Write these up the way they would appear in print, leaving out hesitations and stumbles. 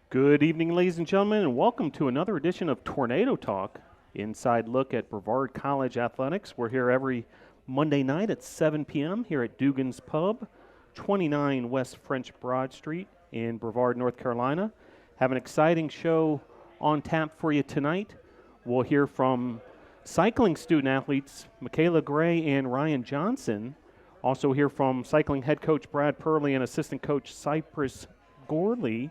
Good evening, ladies and gentlemen, and welcome to another edition of Tornado Talk, inside look at Brevard College athletics. We're here every Monday night at 7 p.m. here at Dugan's Pub, 29 West French Broad Street in Brevard, North Carolina. Have an exciting show on tap for you tonight. We'll hear from cycling student athletes Michaela Gray and Ryan Johnson. Also hear from cycling head coach Brad Purley and assistant coach Cypress Gorley.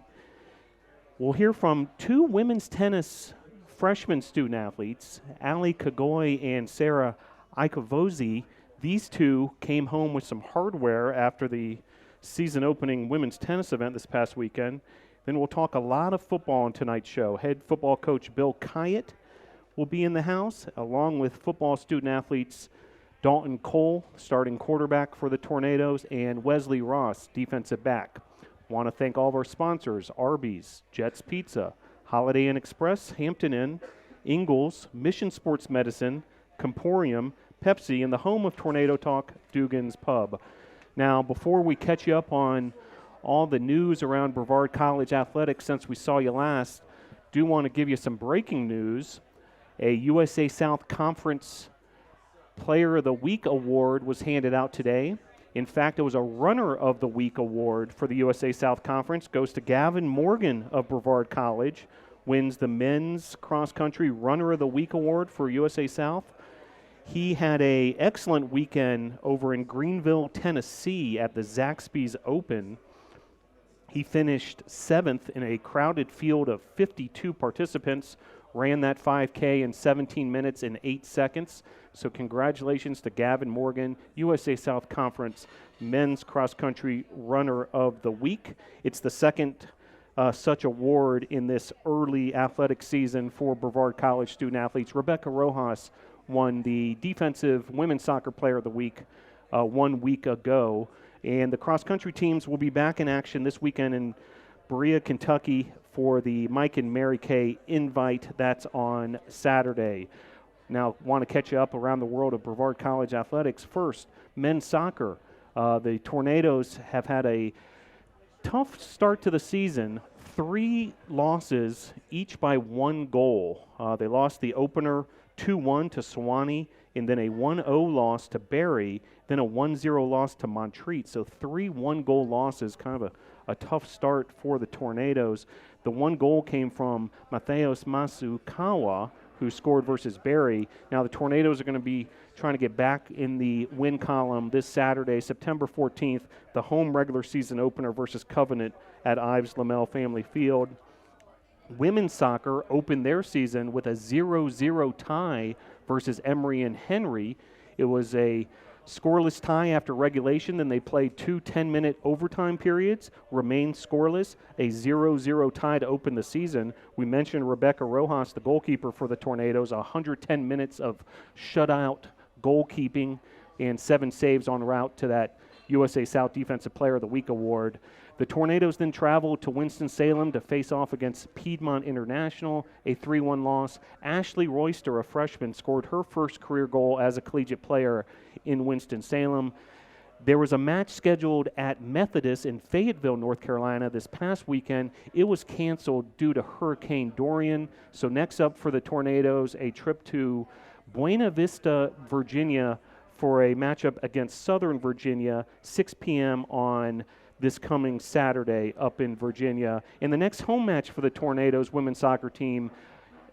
We'll hear from two women's tennis freshman student athletes, Ali Kagoy and Sarah Ikavozi. These two came home with some hardware after the season opening women's tennis event this past weekend. Then we'll talk a lot of football on tonight's show. Head football coach Bill Kyatt will be in the house, along with football student athletes Dalton Cole, starting quarterback for the Tornadoes, and Wesley Ross, defensive back. Want to thank all of our sponsors: Arby's, Jets Pizza, Holiday Inn Express, Hampton Inn, Ingles, Mission Sports Medicine, Comporium, Pepsi, and the home of Tornado Talk, Dugan's Pub. Now, before we catch you up on all the news around Brevard College athletics since we saw you last, do want to give you some breaking news. A USA South Conference Player of the Week award was handed out today. In fact, it was a Runner of the Week award for the USA South Conference. Goes to Gavin Morgan of Brevard College. Wins the Men's Cross Country Runner of the Week award for USA South. He had an excellent weekend over in Greenville, Tennessee at the Zaxby's Open. He finished 7th in a crowded field of 52 participants, ran that 5K in 17 minutes and 8 seconds. So congratulations to Gavin Morgan, USA South Conference Men's Cross Country Runner of the Week. It's the second such award in this early athletic season for Brevard College student athletes. Rebecca Rojas won the Defensive Women's Soccer Player of the Week 1 week ago. And the cross country teams will be back in action this weekend in Berea, Kentucky for the Mike and Mary Kay Invite. That's on Saturday. Now, want to catch you up around the world of Brevard College athletics. First, men's soccer. The Tornadoes have had a tough start to the season. 3 losses, each by 1 goal. They lost the opener 2-1 to Sewanee, and then a 1-0 loss to Barry, then a 1-0 loss to Montreat. So 3 one-goal losses, kind of a tough start for the Tornadoes. The 1 goal came from Matheus Masukawa, who scored versus Barry. Now the Tornadoes are going to be trying to get back in the win column this Saturday, September 14th, the home regular season opener versus Covenant at Ives Lamel Family Field. Women's soccer opened their season with a 0-0 tie versus Emory and Henry. It was a scoreless tie after regulation. Then they played 2 10-minute overtime periods, remained scoreless, a 0-0 tie to open the season. We mentioned Rebecca Rojas, the goalkeeper for the Tornadoes, 110 minutes of shutout goalkeeping and 7 saves en route to that USA South Defensive Player of the Week award. The Tornadoes then traveled to Winston-Salem to face off against Piedmont International, a 3-1 loss. Ashley Royster, a freshman, scored her first career goal as a collegiate player in Winston-Salem. There was a match scheduled at Methodist in Fayetteville, North Carolina this past weekend. It was canceled due to Hurricane Dorian. So next up for the Tornadoes, a trip to Buena Vista, Virginia for a matchup against Southern Virginia, 6 p.m. on this coming Saturday up in Virginia. And the next home match for the Tornadoes women's soccer team,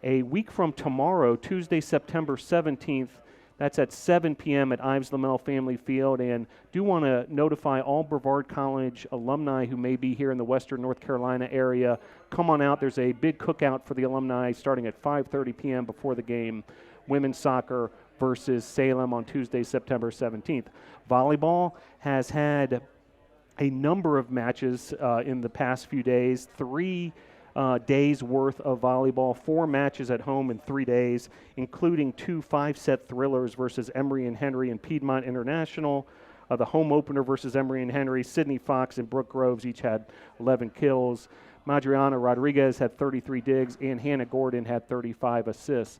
a week from tomorrow, Tuesday, September 17th, that's at 7 p.m. at Ives Lamel Family Field. And do want to notify all Brevard College alumni who may be here in the western North Carolina area, come on out. There's a big cookout for the alumni starting at 5:30 p.m. before the game. Women's soccer versus Salem on Tuesday, September 17th. Volleyball has had a number of matches in the past few days, 3 days worth of volleyball, 4 matches at home in 3 days, including 2 5-set thrillers versus Emory and Henry and Piedmont International. The home opener versus Emory and Henry, Sydney Fox and Brooke Groves each had 11 kills. Madriana Rodriguez had 33 digs, and Hannah Gordon had 35 assists.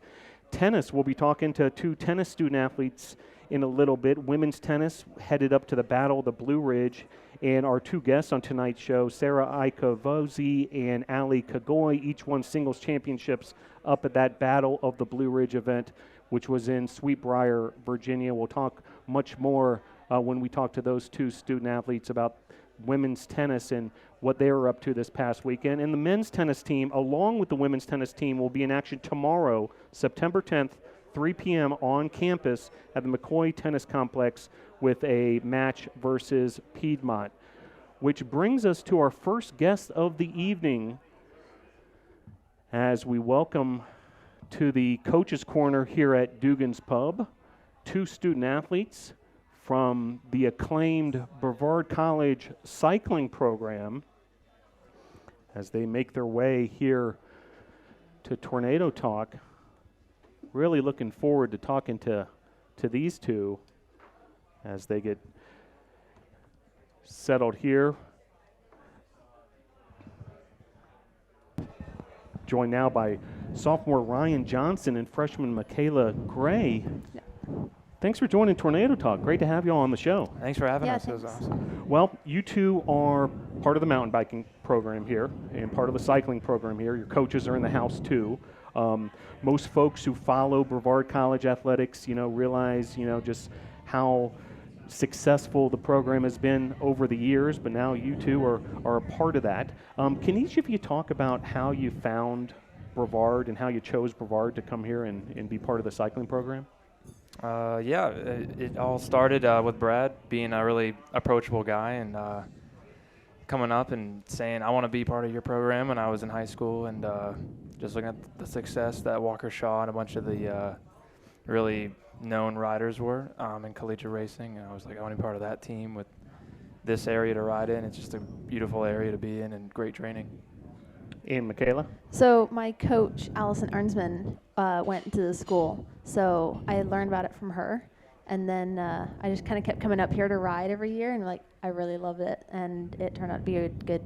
Tennis, we'll be talking to 2 tennis student athletes in a little bit. Women's tennis headed up to the Battle of the Blue Ridge And our two guests on tonight's show, Sarah Ikavozi and Ali Kagoy, each won singles championships up at that Battle of the Blue Ridge event, which was in Sweetbriar, Virginia. We'll talk much more when we talk to those two student athletes about women's tennis and what they were up to this past weekend. And the men's tennis team, along with the women's tennis team, will be in action tomorrow, September 10th, 3 p.m. on campus at the McCoy Tennis Complex with a match versus Piedmont. Which brings us to our first guest of the evening as we welcome to the Coach's Corner here at Dugan's Pub two student athletes from the acclaimed Brevard College cycling program as they make their way here to Tornado Talk. Really looking forward to talking to these two as they get settled here. Joined now by sophomore Ryan Johnson and freshman Michaela Gray. Yeah. Thanks for joining Tornado Talk. Great to have you all on the show. Thanks for having us. Thanks. That was awesome. Well, you two are part of the mountain biking program here and part of the cycling program here. Your coaches are in the house too. Most folks who follow Brevard College athletics, realize, just how successful the program has been over the years, but now you two are a part of that. Can each of you talk about how you found Brevard and how you chose Brevard to come here and be part of the cycling program? It all started with Brad being a really approachable guy and coming up and saying, I want to be part of your program when I was in high school, and just looking at the success that Walker Shaw and a bunch of the really known riders were in collegiate racing. And I was like, I want to be part of that team with this area to ride in. It's just a beautiful area to be in and great training. And Michaela? So my coach, Allison Arnsman, went to the school. So I learned about it from her. And then I just kind of kept coming up here to ride every year. And I really loved it. And it turned out to be a good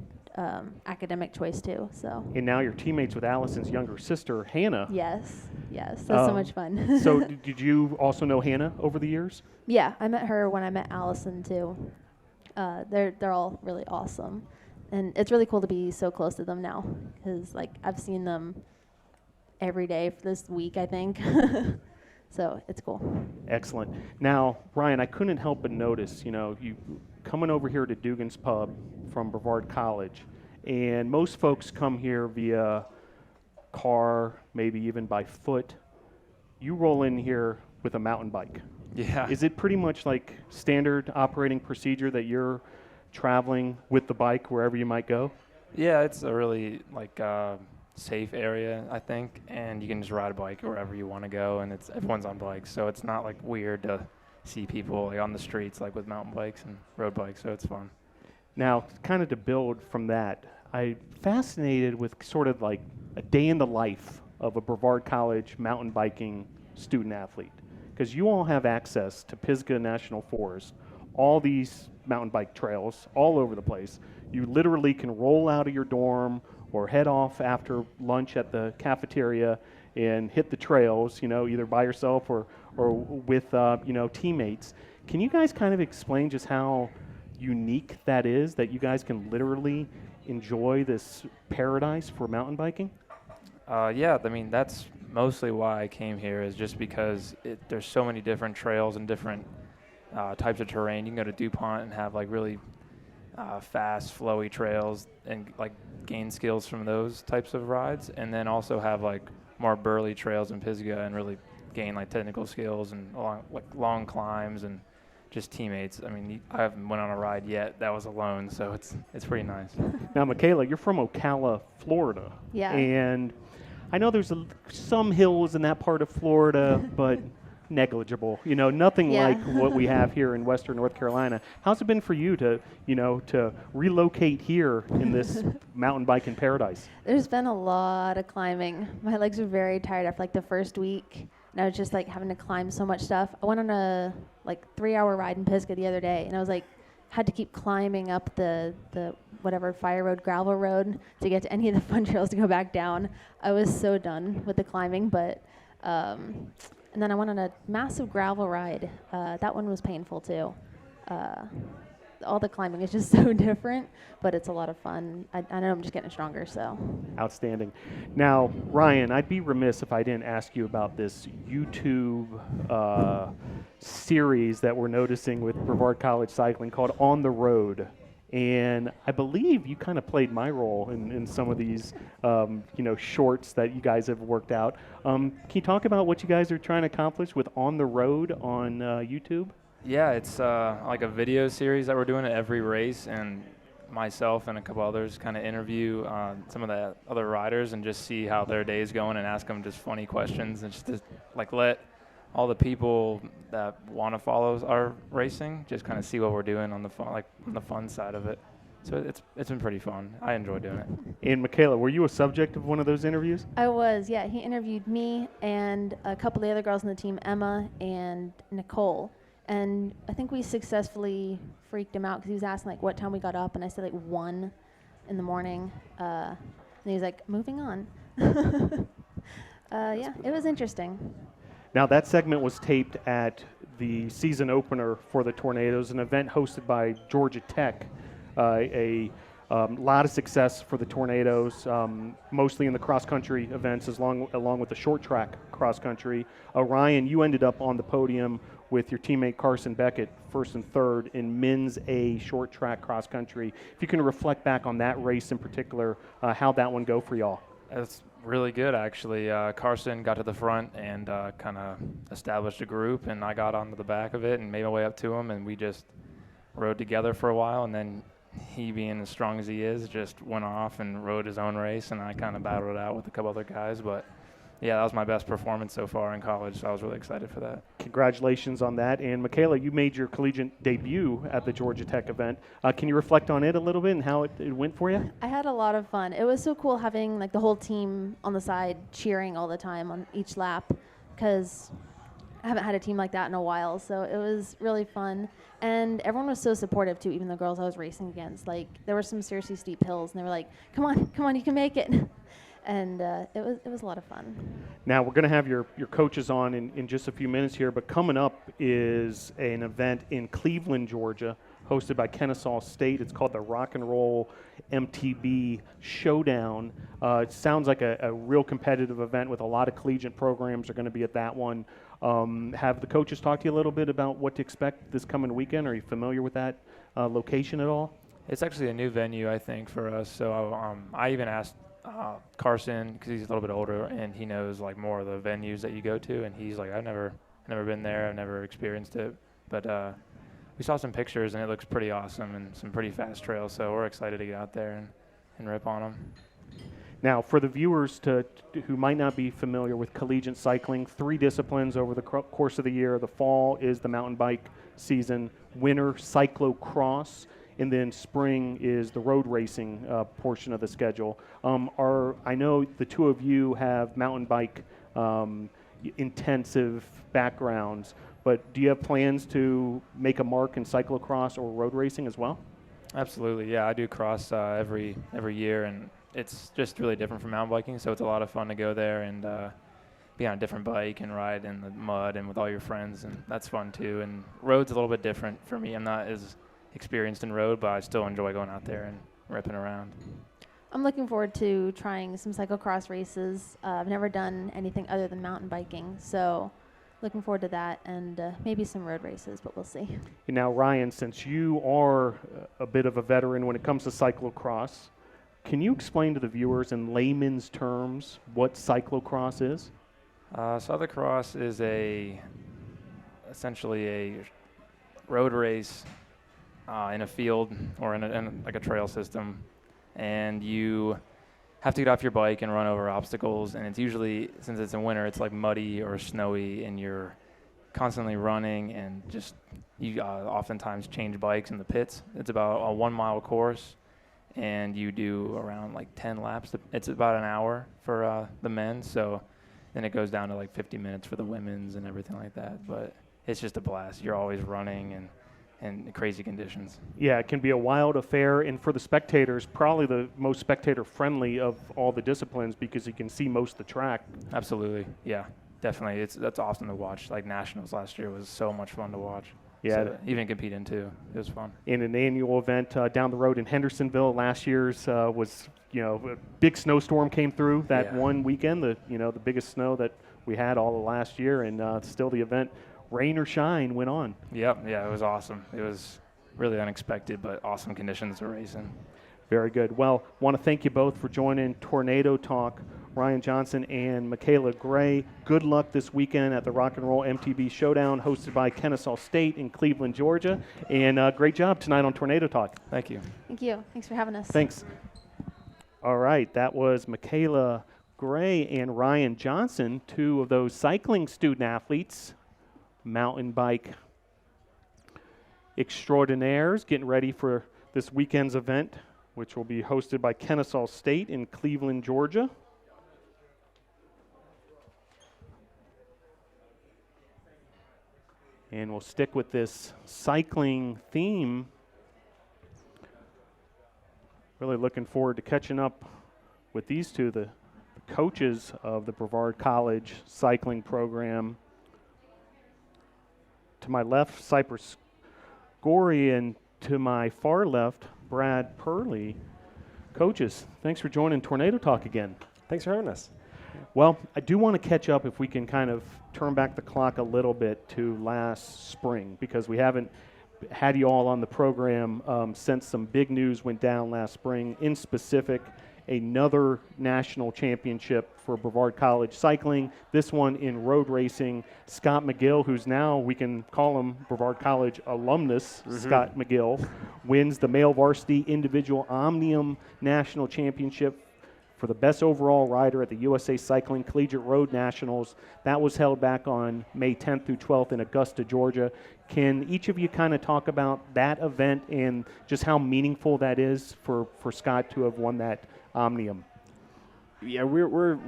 academic choice too. So. And now you're teammates with Allison's younger sister, Hannah. Yes. That's so much fun. So did you also know Hannah over the years? Yeah, I met her when I met Allison too. They're all really awesome. And it's really cool to be so close to them now because, I've seen them every day for this week, I think. So it's cool. Excellent. Now, Ryan, I couldn't help but notice, you coming over here to Dugan's Pub from Brevard College, and most folks come here via car, maybe even by foot. You roll in here with a mountain bike. Yeah. Is it pretty much like standard operating procedure that you're traveling with the bike wherever you might go? Yeah, it's a really safe area, I think, and you can just ride a bike wherever you want to go, and everyone's on bikes, so it's not weird to see people on the streets with mountain bikes and road bikes, so it's fun. Now, kind of to build from that, I'm fascinated with sort of a day in the life of a Brevard College mountain biking student athlete, because you all have access to Pisgah National Forest, all these mountain bike trails all over the place. You literally can roll out of your dorm or head off after lunch at the cafeteria and hit the trails, either by yourself or with, teammates. Can you guys kind of explain just how unique that is, that you guys can literally enjoy this paradise for mountain biking? That's mostly why I came here, is just because there's so many different trails and different types of terrain. You can go to DuPont and have really fast, flowy trails and gain skills from those types of rides, and then also have more burly trails in Pisgah and really gain technical skills and long climbs and just teammates. I haven't went on a ride yet that was alone, so it's pretty nice. Now, Michaela, you're from Ocala, Florida. Yeah. And I know there's some hills in that part of Florida, but negligible. Nothing like what we have here in Western North Carolina. How's it been for you to relocate here in this mountain biking paradise? There's been a lot of climbing. My legs are very tired after the first week. And I was just having to climb so much stuff. I went on a 3-hour ride in Pisgah the other day, and I was had to keep climbing up the whatever fire road, gravel road to get to any of the fun trails to go back down. I was so done with the climbing, but and then I went on a massive gravel ride. That one was painful too. all the climbing is just so different, but it's a lot of fun. I know I'm just getting stronger, so. Outstanding. Now, Ryan, I'd be remiss if I didn't ask you about this YouTube series that we're noticing with Brevard College Cycling called On the Road. And I believe you kind of played my role in some of these, shorts that you guys have worked out. Can you talk about what you guys are trying to accomplish with On the Road on YouTube? Yeah, it's like a video series that we're doing at every race, and myself and a couple others kind of interview some of the other riders and just see how their day is going and ask them just funny questions and just to let all the people that want to follow our racing just kind of see what we're doing on the fun side of it. So it's been pretty fun. I enjoy doing it. And Michaela, were you a subject of one of those interviews? I was, yeah. He interviewed me and a couple of the other girls on the team, Emma and Nicole. And I think we successfully freaked him out because he was asking what time we got up, and I said 1 in the morning. And he was like, moving on. Yeah, it was interesting. Now, that segment was taped at the season opener for the Tornadoes, an event hosted by Georgia Tech. A lot of success for the Tornadoes, mostly in the cross-country events, along with the short track cross-country. Ryan, you ended up on the podium with your teammate Carson Beckett, first and third in men's A short track cross-country. If you can reflect back on that race in particular, how'd that one go for y'all? It's really good, actually. Carson got to the front and kind of established a group, and I got onto the back of it and made my way up to him, and we just rode together for a while, and then he, being as strong as he is, just went off and rode his own race, and I kind of battled it out with a couple other guys. But, yeah, that was my best performance so far in college, so I was really excited for that. Congratulations on that. And, Michaela, you made your collegiate debut at the Georgia Tech event. Can you reflect on it a little bit and how it went for you? I had a lot of fun. It was so cool having the whole team on the side cheering all the time on each lap because I haven't had a team like that in a while, so it was really fun. And everyone was so supportive, too, even the girls I was racing against. There were some seriously steep hills, and they were like, come on, you can make it. And it was a lot of fun. Now, we're going to have your coaches on in just a few minutes here, but coming up is an event in Cleveland, Georgia, hosted by Kennesaw State. It's called the Rock and Roll MTB Showdown. It sounds like a real competitive event with a lot of collegiate programs are going to be at that one. Have the coaches talked to you a little bit about what to expect this coming weekend? Are you familiar with that location at all? It's actually a new venue, I think, for us. So I even asked Carson, because he's a little bit older and he knows more of the venues that you go to, and he's like, I've never been there, I've never experienced it, but we saw some pictures and it looks pretty awesome and some pretty fast trails, so we're excited to get out there and rip on them. Now, for the viewers who might not be familiar with collegiate cycling, 3 disciplines over the course of the year. The fall is the mountain bike season, winter cyclocross, and then spring is the road racing portion of the schedule. I know the two of you have mountain bike intensive backgrounds, but do you have plans to make a mark in cyclocross or road racing as well? Absolutely, yeah. I do cross every year, and it's just really different from mountain biking, so it's a lot of fun to go there and be on a different bike and ride in the mud and with all your friends, and that's fun too. And road's a little bit different for me. I'm not as experienced in road, but I still enjoy going out there and ripping around. I'm looking forward to trying some cyclocross races. I've never done anything other than mountain biking, so looking forward to that, and maybe some road races, but we'll see. And now, Ryan, since you are a bit of a veteran when it comes to cyclocross, can you explain to the viewers in layman's terms what cyclocross is? Cyclocross is essentially a road race in a field or in a trail system, and you have to get off your bike and run over obstacles, and it's usually, since it's in winter, it's muddy or snowy, and you're constantly running, and just you oftentimes change bikes in the pits. It's about a 1 mile course, and you do around 10 laps. It's about an hour for the men, so then it goes down to 50 minutes for the women's and everything like that, but it's just a blast. You're always running and crazy conditions. Yeah, it can be a wild affair, and for the spectators, probably the most spectator-friendly of all the disciplines because you can see most of the track. Absolutely, yeah, definitely. That's awesome to watch. Nationals last year was so much fun to watch. Yeah. So even compete in too. It was fun. In an annual event down the road in Hendersonville. Last year's was, a big snowstorm came through that one weekend, the biggest snow that we had all of last year, and still the event, rain or shine, went on. Yep. Yeah, it was awesome. It was really unexpected, but awesome conditions to race in. Very good. Well, want to thank you both for joining Tornado Talk, Ryan Johnson and Michaela Gray. Good luck this weekend at the Rock and Roll MTB Showdown hosted by Kennesaw State in Cleveland, Georgia. And great job tonight on Tornado Talk. Thank you. Thank you. Thanks for having us. Thanks. All right, that was Michaela Gray and Ryan Johnson, two of those cycling student athletes, mountain bike extraordinaires, getting ready for this weekend's event, which will be hosted by Kennesaw State in Cleveland, Georgia. And we'll stick with this cycling theme. Really looking forward to catching up with these two, the coaches of the Brevard College cycling program. To my left, Cypress Gorey, and to my far left, Brad Purley. Coaches, thanks for joining Tornado Talk again. Thanks for having us. Well, I do want to catch up if we can kind of turn back the clock a little bit to last spring, because we haven't had you all on the program since some big news went down last spring. In specific, another national championship for Brevard College cycling, this one in road racing. Scott McGill, who's now, we can call him Brevard College alumnus, Scott McGill, wins the male varsity individual Omnium National Championship for the best overall rider at the USA Cycling Collegiate Road Nationals. That was held back on May 10th through 12th in Augusta, Georgia. Can each of you kind of talk about that event and just how meaningful that is for Scott to have won that Omnium? Yeah, we're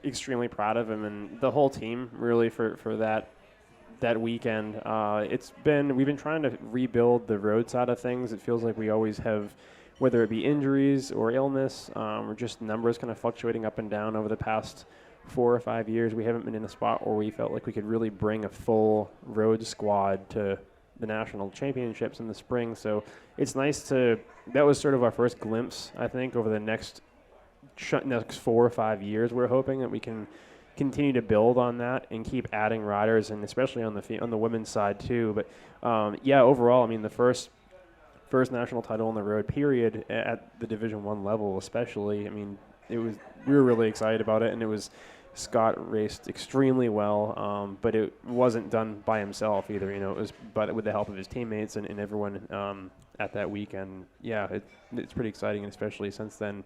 extremely proud of him and the whole team really for that weekend. We've been trying to rebuild the road side of things. It feels like we always have, whether it be injuries or illness, or just numbers kind of fluctuating up and down over the past 4 or 5 years. We haven't been in a spot where we felt like we could really bring a full road squad to the national championships in the spring. So it's nice that was sort of our first glimpse, I think, over the next 4 or 5 years. We're hoping that we can continue to build on that and keep adding riders, and especially on the women's side too. But overall, I mean, the first national title on the road, period, at the Division I level especially. I mean, we were really excited about it, and Scott raced extremely well, but it wasn't done by himself either. It was but with the help of his teammates and everyone at that weekend. Yeah, it's pretty exciting, and especially since then,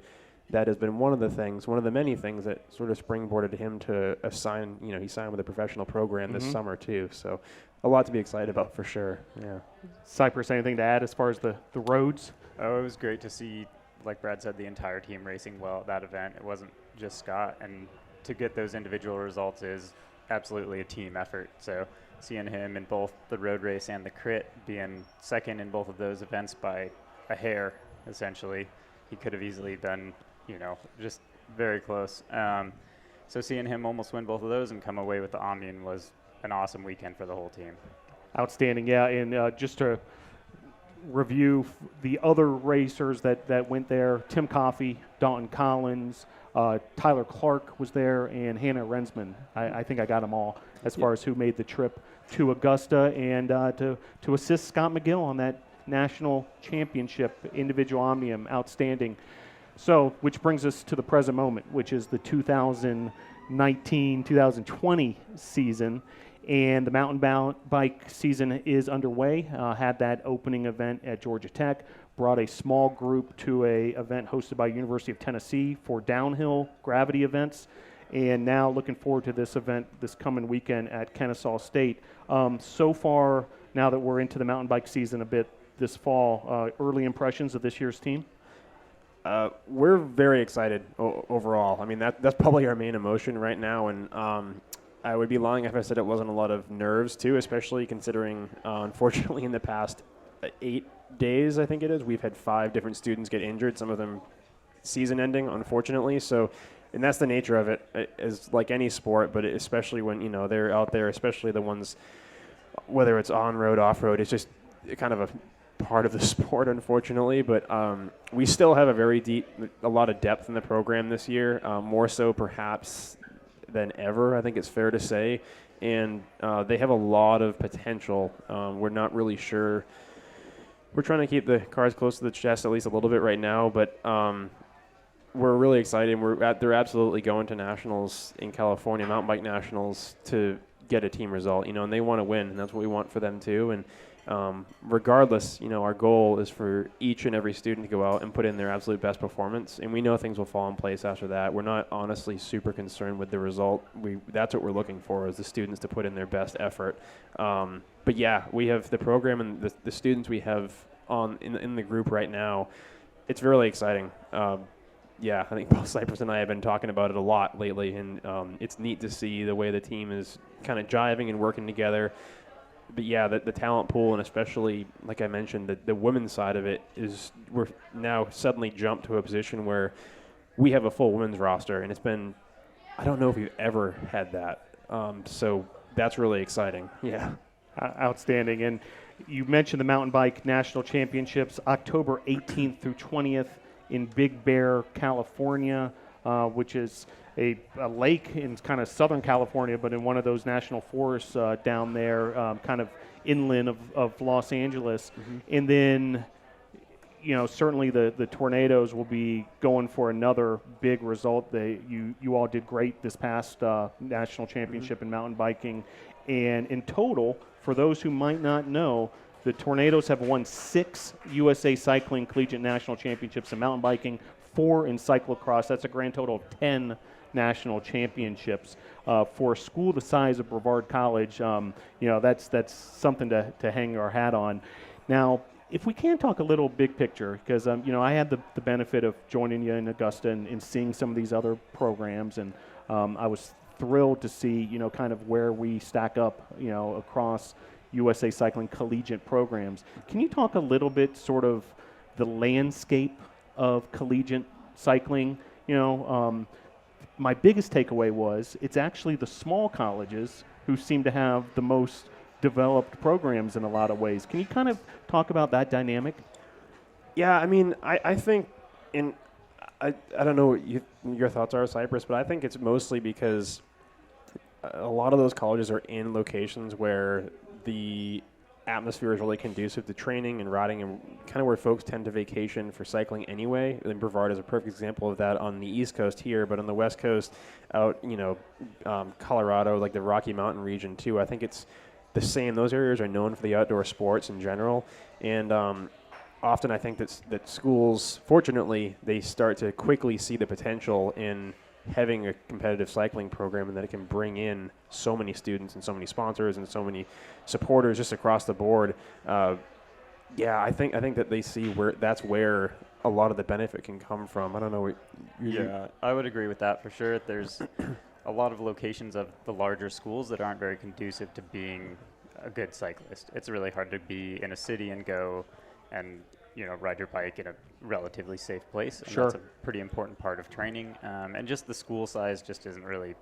that has been one of the many things that sort of springboarded him to assign. He signed with a professional program this summer too. So a lot to be excited about for sure. Yeah. Cypress, anything to add as far as the roads? Oh, it was great to see, like Brad said, the entire team racing well at that event. It wasn't just Scott, and to get those individual results is absolutely a team effort. So seeing him in both the road race and the crit, being second in both of those events by a hair, essentially, he could have easily been, just very close. So seeing him almost win both of those and come away with the Omnium was an awesome weekend for the whole team. Outstanding, yeah. And just to review the other racers that went there, Tim Coffey, Dalton Collins, Tyler Clark was there, and Hannah Rensman. I think I got them all as far as who made the trip to Augusta and to assist Scott McGill on that national championship individual Omnium. Outstanding. So, which brings us to the present moment, which is the 2019-2020 season. And the mountain bike season is underway. Had that opening event at Georgia Tech, brought a small group to a event hosted by University of Tennessee for downhill gravity events, and now looking forward to this event this coming weekend at Kennesaw State. So far, now that we're into the mountain bike season a bit this fall, early impressions of this year's team? We're very excited overall. I mean, that's probably our main emotion right now, and I would be lying if I said it wasn't a lot of nerves too, especially considering, unfortunately, in the past 8 days, I think it is, we've had 5 different students get injured, some of them season-ending, unfortunately. So, and that's the nature of it, as like any sport, but especially when, they're out there, especially the ones whether it's on-road, off-road, it's just kind of a part of the sport, unfortunately. But we still have a lot of depth in the program this year, more so perhaps than ever, I think it's fair to say. And they have a lot of potential. We're not really sure. We're trying to keep the cards close to the chest at least a little bit right now, but we're really excited. They're absolutely going to nationals in California, mountain bike nationals, to get a team result, and they want to win, and that's what we want for them too. And regardless, our goal is for each and every student to go out and put in their absolute best performance, and we know things will fall in place after that. We're not honestly super concerned with the result. That's what we're looking for, is the students to put in their best effort. But yeah, we have the program and the students we have in the group right now. It's really exciting. Yeah, I think both Cypress and I have been talking about it a lot lately, and it's neat to see the way the team is kind of jiving and working together. But yeah, the talent pool, and especially, like I mentioned, the women's side of it we're now suddenly jumped to a position where we have a full women's roster, and it's been, I don't know if we've ever had that. So that's really exciting. Yeah. Outstanding. And you mentioned the mountain bike national championships, October 18th through 20th in Big Bear, California, which is a lake in kind of Southern California, but in one of those national forests down there, kind of inland of Los Angeles. Mm-hmm. And then, certainly the Tornadoes will be going for another big result. You all did great this past national championship in mountain biking. And in total, for those who might not know, the Tornadoes have won 6 USA Cycling Collegiate National Championships in mountain biking, 4 in cyclocross. That's a grand total of 10 national championships. For a school the size of Brevard College, that's something to hang our hat on. Now, if we can talk a little big picture, because I had the benefit of joining you in Augusta and seeing some of these other programs, and I was thrilled to see kind of where we stack up across USA Cycling collegiate programs. Can you talk a little bit sort of the landscape of collegiate cycling? My biggest takeaway was it's actually the small colleges who seem to have the most developed programs in a lot of ways. Can you kind of talk about that dynamic? Yeah, I mean, I think I don't know what your thoughts are, Cypress, but I think it's mostly because a lot of those colleges are in locations where the atmosphere is really conducive to training and riding, and kind of where folks tend to vacation for cycling anyway. And Brevard is a perfect example of that on the East Coast here, but on the West Coast, out Colorado, like the Rocky Mountain region too. I think it's the same. Those areas are known for the outdoor sports in general, and often I think that schools, fortunately, they start to quickly see the potential in having a competitive cycling program, and that it can bring in so many students and so many sponsors and so many supporters just across the board. I think that they see that's where a lot of the benefit can come from. I don't know. Yeah, I would agree with that for sure. There's a lot of locations of the larger schools that aren't very conducive to being a good cyclist. It's really hard to be in a city and go and ride your bike in a relatively safe place. And sure. That's a pretty important part of training. And just the school size just isn't really,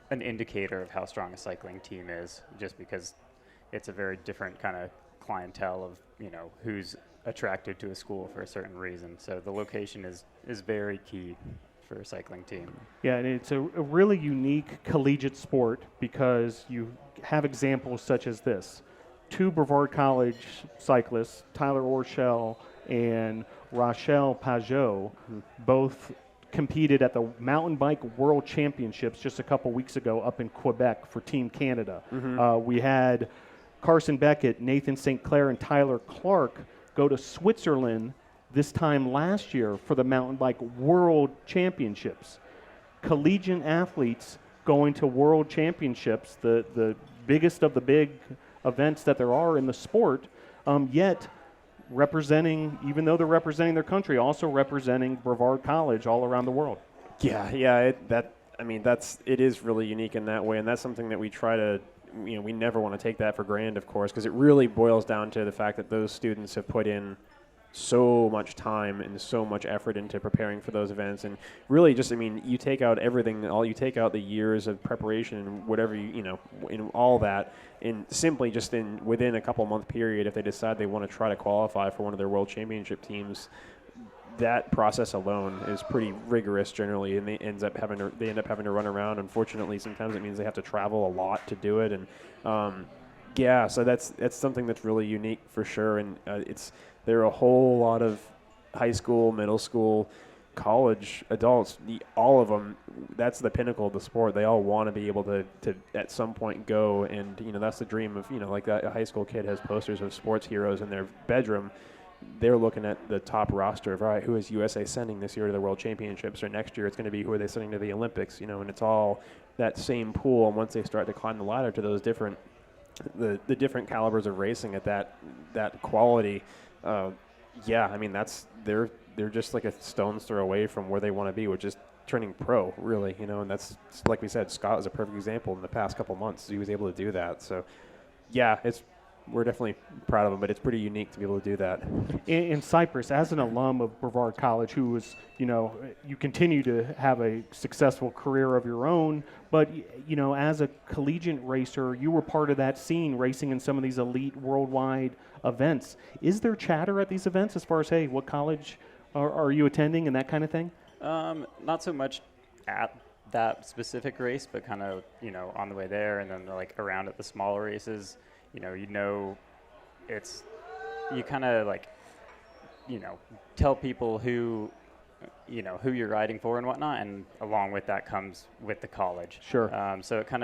an indicator of how strong a cycling team is, just because it's a very different kind of clientele of, who's attracted to a school for a certain reason. So the location is very key for a cycling team. Yeah, and it's a really unique collegiate sport because you have examples such as this. 2 Brevard College cyclists, Tyler Orshell and Rachel Pajot, both competed at the Mountain Bike World Championships just a couple weeks ago up in Quebec for Team Canada. Mm-hmm. We had Carson Beckett, Nathan St. Clair, and Tyler Clark go to Switzerland this time last year for the Mountain Bike World Championships. Collegiate athletes going to World Championships, the biggest of the big events that there are in the sport, yet representing, even though they're representing their country, also representing Brevard College all around the world. Yeah, it is really unique in that way, and that's something that we try to, we never want to take that for granted, of course, because it really boils down to the fact that those students have put in so much time and so much effort into preparing for those events, and really just, I mean, you take out everything, you take out the years of preparation and whatever in all that, and simply just within a couple month period, if they decide they want to try to qualify for one of their world championship teams, that process alone is pretty rigorous generally, and they end up having to run around. Unfortunately, sometimes it means they have to travel a lot to do it, and yeah, so that's something that's really unique for sure, and there are a whole lot of high school, middle school, college adults, all of them, that's the pinnacle of the sport. They all want to be able to at some point go, and that's the dream of, like that a high school kid has posters of sports heroes in their bedroom. They're looking at the top roster of, all right, who is USA sending this year to the World Championships, or next year it's going to be who are they sending to the Olympics, and it's all that same pool. And once they start to climb the ladder to those different the different calibers of racing at that quality, yeah, I mean, they're just like a stone's throw away from where they want to be, which is turning pro, really, and that's, like we said, Scott was a perfect example in the past couple months. He was able to do that. So, yeah, we're definitely proud of him, but it's pretty unique to be able to do that. In Cypress, as an alum of Brevard College, who was, you continue to have a successful career of your own, but, as a collegiate racer, you were part of that scene racing in some of these elite worldwide events. Is there chatter at these events as far as, hey, what college are you attending and that kind of thing? Not so much at that specific race, but kind of, on the way there, and then like around at the smaller races. It's, you kind of like, tell people who you're riding for and whatnot, and along with that comes with the college. Sure. So it kind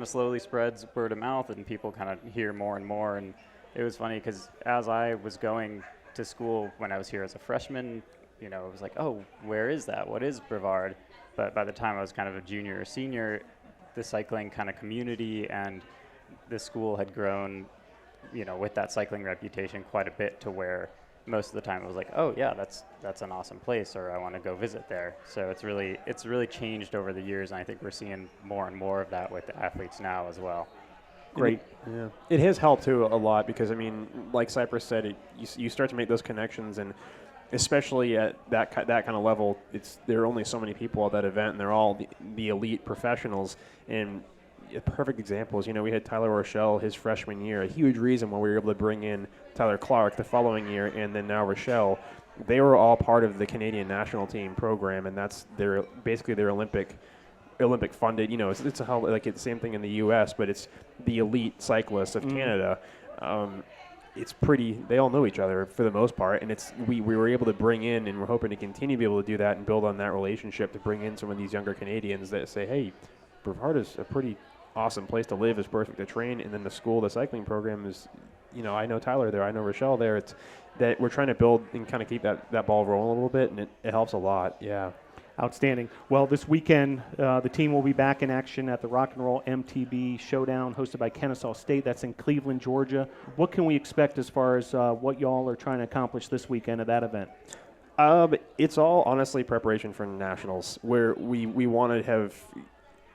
of slowly spreads word of mouth, and people kind of hear more and more. And it was funny because as I was going to school when I was here as a freshman, it was like, oh, where is that? What is Brevard? But by the time I was kind of a junior or senior, the cycling kind of community and the school had grown, with that cycling reputation quite a bit, to where most of the time it was like, oh yeah, that's an awesome place, or I want to go visit there. So it's really changed over the years, and I think we're seeing more and more of that with the athletes now as well. Great. Yeah, it has helped too a lot, because I mean, like Cypress said, you start to make those connections, and especially at that kind of level, there are only so many people at that event, and they're all the elite professionals. And a perfect example is, we had Tyler Rochelle his freshman year. A huge reason why we were able to bring in Tyler Clark the following year, and then now Rochelle. They were all part of the Canadian national team program, and that's basically their Olympic funded. It's it's the same thing in the U.S., but it's the elite cyclists of Canada. It's pretty. They all know each other for the most part, and we were able to bring in, and we're hoping to continue to be able to do that and build on that relationship to bring in some of these younger Canadians that say, hey, Brevard is a pretty awesome place to live, is perfect to train, and then the cycling program is, I know Tyler there, I know Rochelle there. It's that we're trying to build and kind of keep that ball rolling a little bit, and it helps a lot. Yeah. Outstanding. Well, this weekend, the team will be back in action at the Rock and Roll MTB Showdown hosted by Kennesaw State. That's in Cleveland, Georgia. What can we expect as far as what y'all are trying to accomplish this weekend at that event? It's all honestly preparation for nationals, where we want to have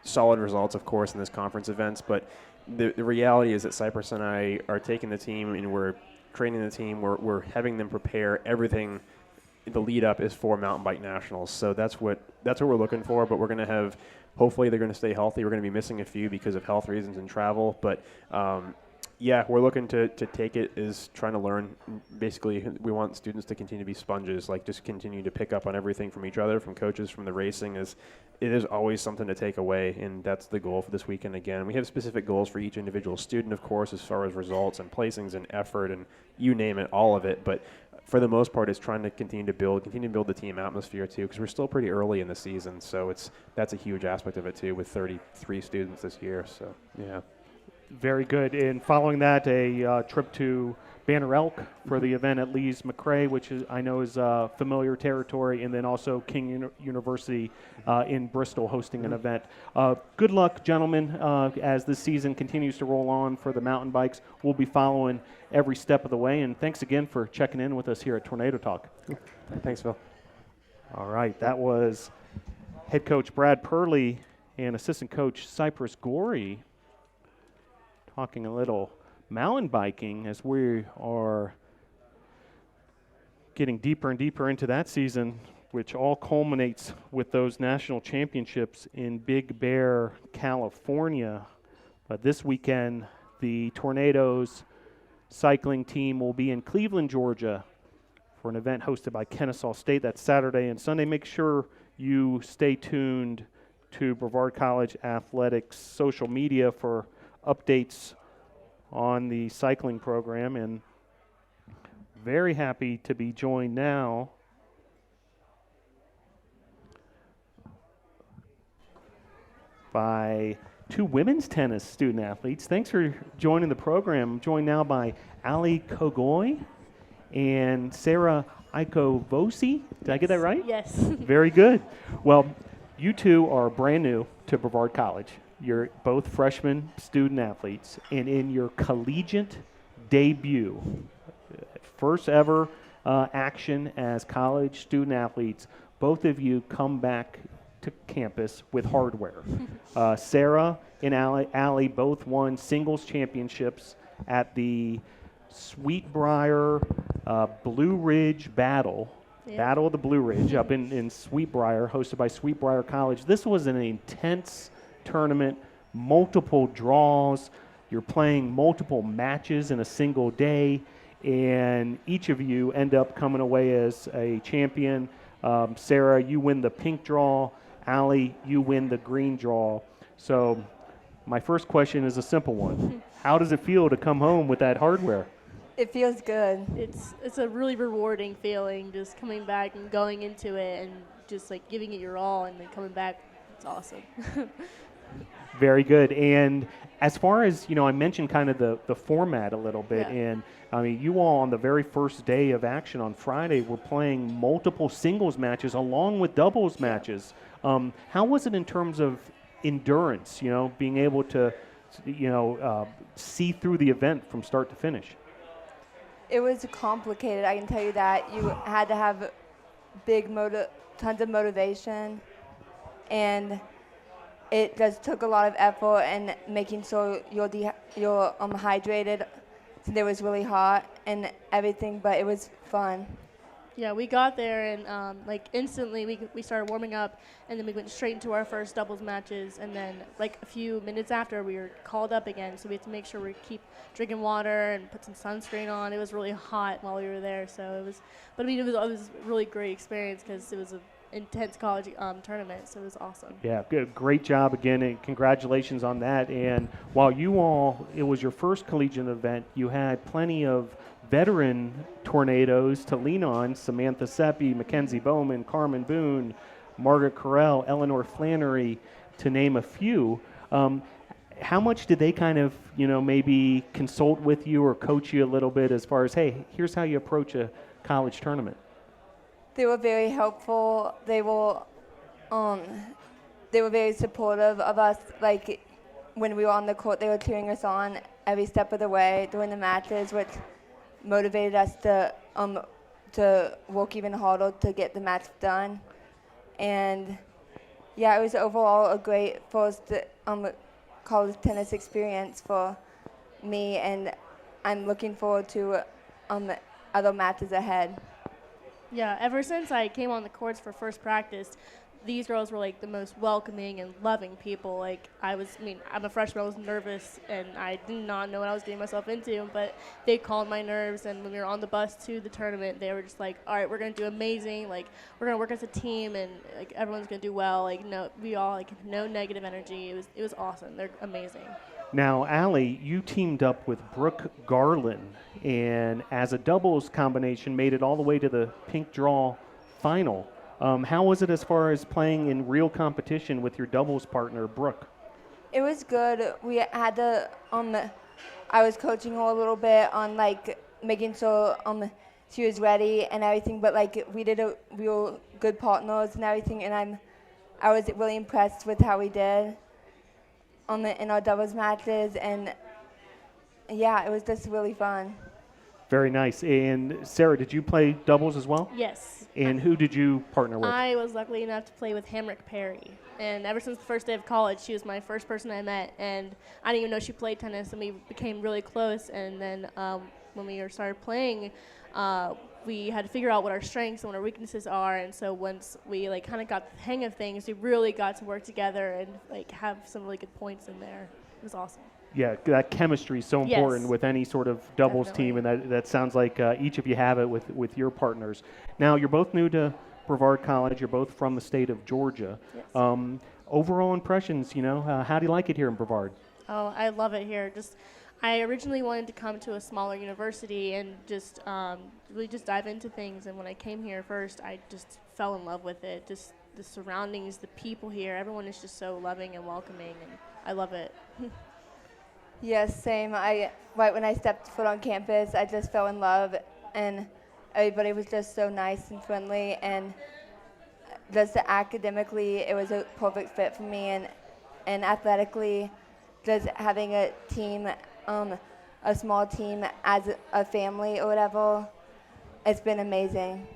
solid results, of course, in this conference events, but the reality is that Cypress and I are taking the team and we're training the team. We're having them prepare everything. The lead up is for mountain bike nationals, so that's what we're looking for. But we're going to have, hopefully they're going to stay healthy. We're going to be missing a few because of health reasons and travel, but yeah, we're looking to take it as trying to learn. Basically, we want students to continue to be sponges, like just continue to pick up on everything from each other, from coaches, from the racing. It is always something to take away, and that's the goal for this weekend. Again, we have specific goals for each individual student, of course, as far as results and placings and effort and you name it, all of it. But for the most part, it's trying to continue to build the team atmosphere too, because we're still pretty early in the season. So that's a huge aspect of it too, with 33 students this year. So yeah. Very good. And following that, a trip to Banner Elk for the event at Lee's McRae, which I know is familiar territory, and then also King University in Bristol hosting an event. Good luck, gentlemen, as this season continues to roll on for the mountain bikes. We'll be following every step of the way, and thanks again for checking in with us here at Tornado Talk. Thanks, Phil. All right, that was head coach Brad Purley and assistant coach Cypress Gorey talking a little mountain biking as we are getting deeper and deeper into that season, which all culminates with those national championships in Big Bear, California. This weekend, the Tornadoes cycling team will be in Cleveland, Georgia for an event hosted by Kennesaw State. That's Saturday and Sunday. Make sure you stay tuned to Brevard College Athletics social media for updates on the cycling program. And very happy to be joined now by two women's tennis student athletes. Thanks for joining the program. I'm joined now by Ali Kogoy and Sarah Ikovosi. Did I get that right? Yes. Very good. Well, you two are brand new to Brevard College. You're both freshman student athletes, and in your collegiate debut, first ever action as college student athletes, both of you come back to campus with hardware. Sarah and Ali both won singles championships at the Sweetbriar Blue Ridge Battle of the Blue Ridge up in Sweetbriar, hosted by Sweetbriar College. This was an intense tournament, multiple draws. You're playing multiple matches in a single day, and each of you end up coming away as a champion. Sarah, you win the pink draw. Ali, you win the green draw. So my first question is a simple one. How does it feel to come home with that hardware? It feels good. It's a really rewarding feeling, just coming back and going into it and just like giving it your all and then coming back. It's awesome. Very good. And as far as, I mentioned kind of the format a little bit. Yeah. And I mean, you all on the very first day of action on Friday were playing multiple singles matches along with doubles matches. How was it in terms of endurance, being able to, see through the event from start to finish? It was complicated, I can tell you that. You had to have tons of motivation, and it just took a lot of effort and making sure you're hydrated since it was really hot and everything, but it was fun. Yeah, we got there and instantly we started warming up, and then we went straight into our first doubles matches, and then like a few minutes after we were called up again, so we had to make sure we keep drinking water and put some sunscreen on. It was really hot while we were there, so it was a really great experience because it was an intense college tournament, so it was awesome. Yeah, good, great job again, and congratulations on that. And while it was your first collegiate event, you had plenty of veteran tornadoes to lean on: Samantha Seppi, Mackenzie Bowman, Carmen Boone, Margaret Carell, Eleanor Flannery, to name a few. How much did they kind of, maybe consult with you or coach you a little bit as far as, hey, here's how you approach a college tournament? They were very helpful. They were very supportive of us. Like when we were on the court, they were cheering us on every step of the way during the matches, which motivated us to work even harder to get the match done. And yeah, it was overall a great first college tennis experience for me, and I'm looking forward to other matches ahead. Yeah, ever since I came on the courts for first practice, these girls were like the most welcoming and loving people. Like I'm a freshman, I was nervous and I did not know what I was getting myself into, but they calmed my nerves, and when we were on the bus to the tournament, they were just like, all right, we're going to do amazing. Like we're going to work as a team, and like everyone's going to do well. Like no negative energy. It was awesome. They're amazing. Now, Ali, you teamed up with Brooke Garland, and as a doubles combination made it all the way to the pink draw final. How was it as far as playing in real competition with your doubles partner, Brooke? It was good. We had to, I was coaching her a little bit on like making sure she was ready and everything, but like we did a real good partners and everything, and I was really impressed with how we did in our doubles matches, and yeah, it was just really fun. Very nice. And Sarah, did you play doubles as well? Yes. And who did you partner with? I was lucky enough to play with Hamrick Perry. And ever since the first day of college, she was my first person I met. And I didn't even know she played tennis, and we became really close. And then when we started playing, we had to figure out what our strengths and what our weaknesses are. And so once we like kind of got the hang of things, we really got to work together and like have some really good points in there. It was awesome. Yeah, that chemistry is so Yes. important with any sort of doubles team, and that sounds like each of you have it with your partners. Now, you're both new to Brevard College. You're both from the state of Georgia. Yes. Overall impressions, how do you like it here in Brevard? Oh, I love it here. I originally wanted to come to a smaller university and just really just dive into things. And when I came here first, I just fell in love with it. Just the surroundings, the people here, everyone is just so loving and welcoming, and I love it. Yes, same. Right when I stepped foot on campus, I just fell in love, and everybody was just so nice and friendly, and just academically, it was a perfect fit for me, and athletically, just having a team, a small team as a family or whatever, it's been amazing.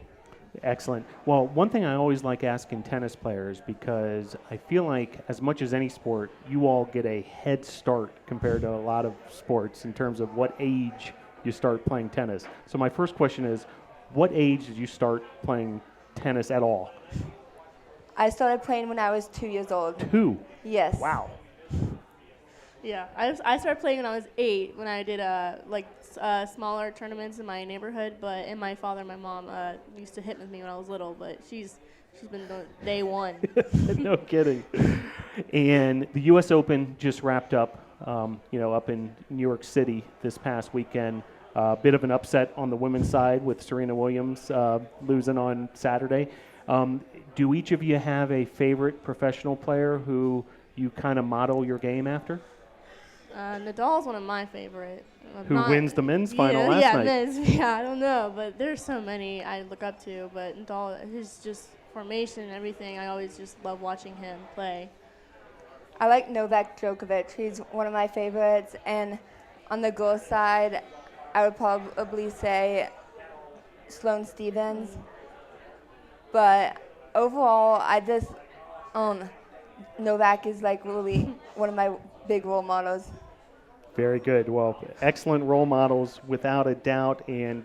Excellent. Well, one thing I always like asking tennis players, because I feel like as much as any sport, you all get a head start compared to a lot of sports in terms of what age you start playing tennis. So my first question is, what age did you start playing tennis at all? I started playing when I was 2 years old. 2? Yes. Wow. Yeah, I started playing when I was 8 when I did smaller tournaments in my neighborhood. But my father and my mom used to hit with me when I was little. But she's been doing day one. No kidding. And the U.S. Open just wrapped up, up in New York City this past weekend. A bit of an upset on the women's side with Serena Williams losing on Saturday. Do each of you have a favorite professional player who you kind of model your game after? Nadal's one of my favorite. Who wins the men's final last night? Yeah, I don't know, but there's so many I look up to. But Nadal, his just formation and everything, I always just love watching him play. I like Novak Djokovic. He's one of my favorites. And on the girls' side, I would probably say Sloane Stephens. But overall, I just Novak is like really one of my big role models. Very good. Well, excellent role models without a doubt, and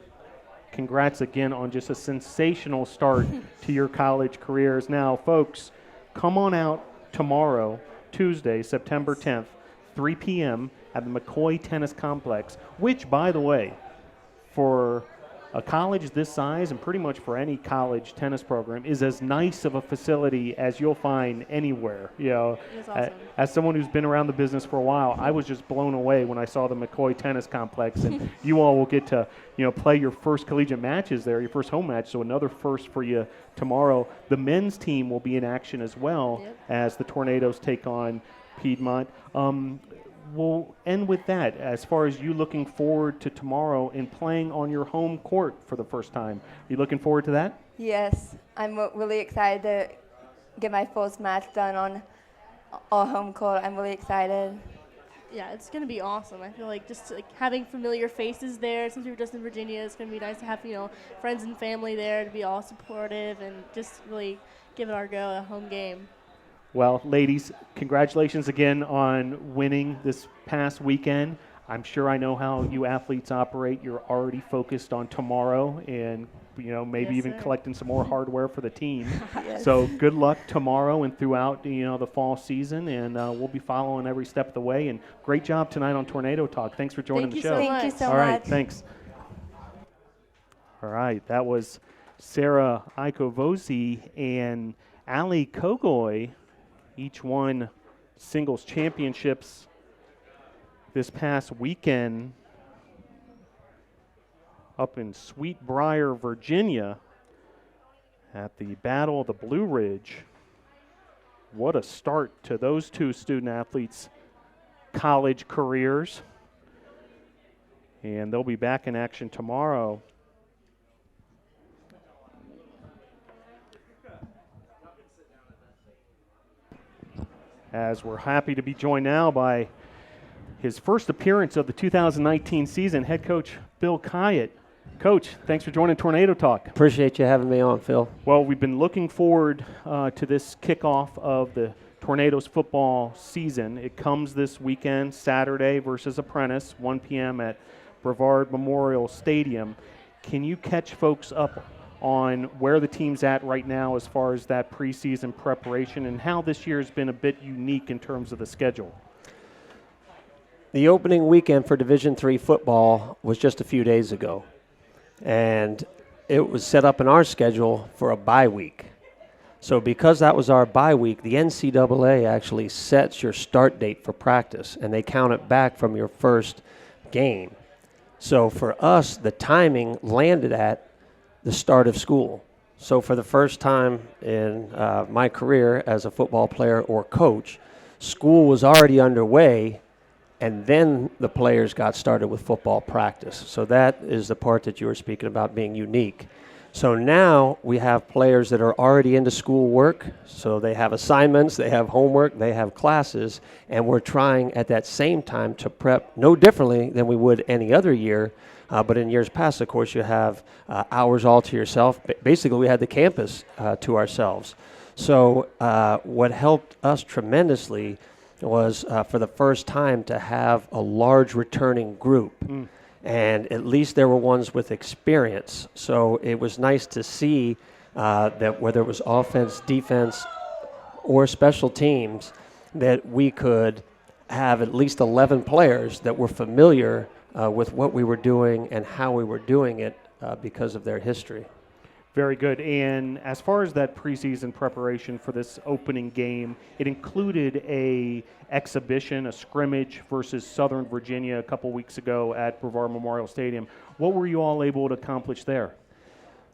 congrats again on just a sensational start to your college careers. Now, folks, come on out tomorrow, Tuesday, September 10th, 3 p.m. at the McCoy Tennis Complex, which, by the way, for a college this size and pretty much for any college tennis program is as nice of a facility as you'll find anywhere. That's awesome. As someone who's been around the business for a while, I was just blown away when I saw the McCoy Tennis Complex, and you all will get to play your first collegiate matches there, your first home match. So another first for you tomorrow. The men's team will be in action as well as the Tornadoes take on Piedmont. We'll end with that. As far as you looking forward to tomorrow and playing on your home court for the first time, are you looking forward to that? Yes, I'm really excited to get my first match done on our home court. I'm really excited. Yeah, it's going to be awesome. I feel like just like having familiar faces there. Since we were just in Virginia, it's going to be nice to have friends and family there to be all supportive and just really give it our go, a home game. Well, ladies, congratulations again on winning this past weekend. I'm sure I know how you athletes operate. You're already focused on tomorrow and, maybe even collecting some more hardware for the team. Yes. So good luck tomorrow and throughout, the fall season, and we'll be following every step of the way. And great job tonight on Tornado Talk. Thanks for joining the show. Thank you so All much. right, thanks. All right, that was Sarah Ikovosi and Ali Kogoy. Each won singles championships this past weekend up in Sweetbriar, Virginia at the Battle of the Blue Ridge. What a start to those two student athletes' college careers. And they'll be back in action tomorrow. As we're happy to be joined now by his first appearance of the 2019 season, head coach Bill Kyatt. Coach, thanks for joining Tornado Talk. Appreciate you having me on, Phil. Well, we've been looking forward to this kickoff of the Tornadoes football season. It comes this weekend, Saturday versus Apprentice, 1 p.m. at Brevard Memorial Stadium. Can you catch folks up on where the team's at right now as far as that preseason preparation and how this year has been a bit unique in terms of the schedule? The opening weekend for Division III football was just a few days ago, and it was set up in our schedule for a bye week. So because that was our bye week, the NCAA actually sets your start date for practice, and they count it back from your first game. So for us, the timing landed at the start of school. So for the first time in my career as a football player or coach, school was already underway, and then the players got started with football practice. So that is the part that you were speaking about being unique. So now we have players that are already into school work, so they have assignments, they have homework, they have classes, and we're trying at that same time to prep no differently than we would any other year. But in years past, of course, you have hours all to yourself. Basically, we had the campus to ourselves. So what helped us tremendously was for the first time to have a large returning group. And at least there were ones with experience. So it was nice to see that whether it was offense, defense, or special teams, that we could have at least 11 players that were familiar with what we were doing and how we were doing it because of their history. Very good. And as far as that preseason preparation for this opening game, it included a exhibition, a scrimmage versus Southern Virginia a couple weeks ago at Brevard Memorial Stadium. What were you all able to accomplish there?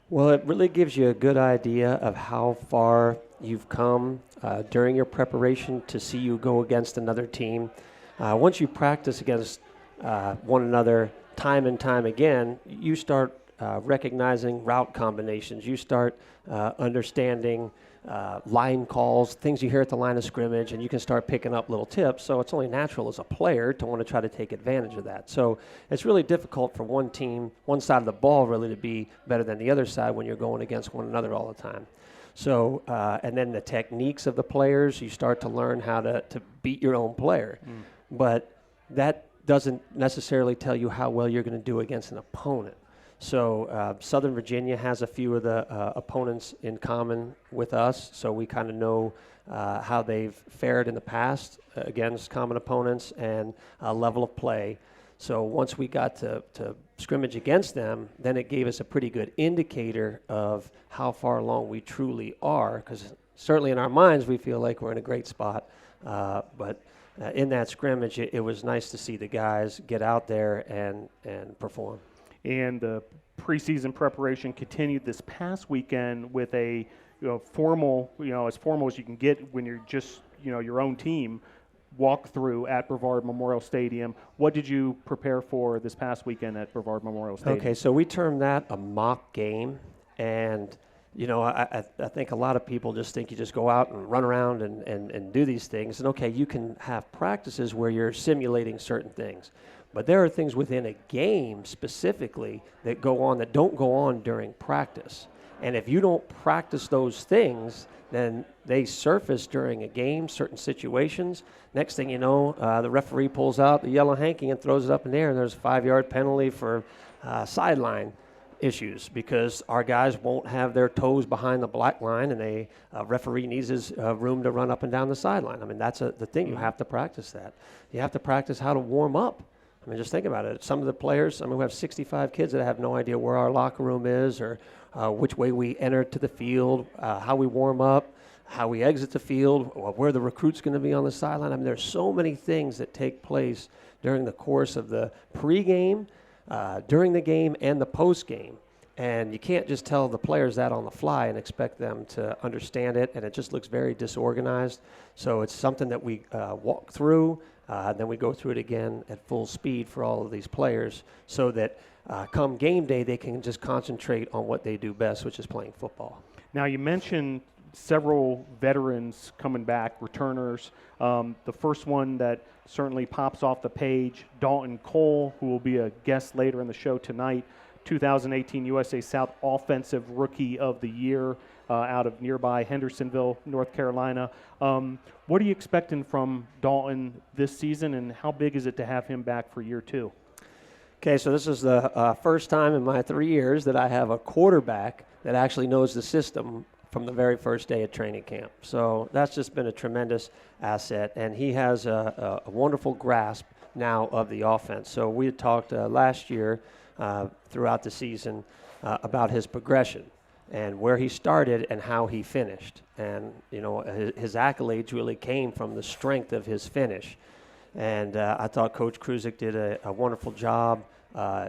Well, it really gives you a good idea of how far you've come during your preparation to see you go against another team. Once you practice against one another time and time again, you start recognizing route combinations. You start understanding line calls, things you hear at the line of scrimmage, and you can start picking up little tips. So it's only natural as a player to want to try to take advantage of that. So it's really difficult for one team, one side of the ball really to be better than the other side when you're going against one another all the time. So, and then the techniques of the players, you start to learn how to beat your own player. But that doesn't necessarily tell you how well you're going to do against an opponent. So Southern Virginia has a few of the opponents in common with us, so we kind of know how they've fared in the past against common opponents and level of play. So once we got to scrimmage against them, then it gave us a pretty good indicator of how far along we truly are, because certainly in our minds we feel like we're in a great spot, but in that scrimmage it was nice to see the guys get out there and perform. And the preseason preparation continued this past weekend with a formal, as formal as you can get when you're just, your own team, walkthrough at Brevard Memorial Stadium. What did you prepare for this past weekend at Brevard Memorial Stadium? Okay, so we term that a mock game, and I think a lot of people just think you just go out and run around and do these things. And okay, you can have practices where you're simulating certain things. But there are things within a game specifically that go on that don't go on during practice. And if you don't practice those things, then they surface during a game, certain situations. Next thing you know, the referee pulls out the yellow hanky and throws it up in the air, and there's a 5-yard penalty for sideline issues because our guys won't have their toes behind the black line, and a referee needs his room to run up and down the sideline. I mean, that's the thing. You have to practice that. You have to practice how to warm up. I mean, just think about it. Some of the players, we have 65 kids that have no idea where our locker room is or which way we enter to the field, how we warm up, how we exit the field, or where the recruit's going to be on the sideline. I mean, there's so many things that take place during the course of the pregame, during the game, and the postgame. And you can't just tell the players that on the fly and expect them to understand it, and it just looks very disorganized. So it's something that we walk through. Then we go through it again at full speed for all of these players so that come game day, they can just concentrate on what they do best, which is playing football. Now, you mentioned several veterans coming back, returners. The first one that certainly pops off the page, Dalton Cole, who will be a guest later in the show tonight, 2018 USA South Offensive Rookie of the Year out of nearby Hendersonville, North Carolina. What are you expecting from Dalton this season, and how big is it to have him back for year two? Okay, so this is the first time in my 3 years that I have a quarterback that actually knows the system from the very first day of training camp. So that's just been a tremendous asset, and he has a wonderful grasp now of the offense. So we had talked last year throughout the season about his progression and where he started and how he finished. And, you know, his accolades really came from the strength of his finish. And I thought Coach Kruzik did a wonderful job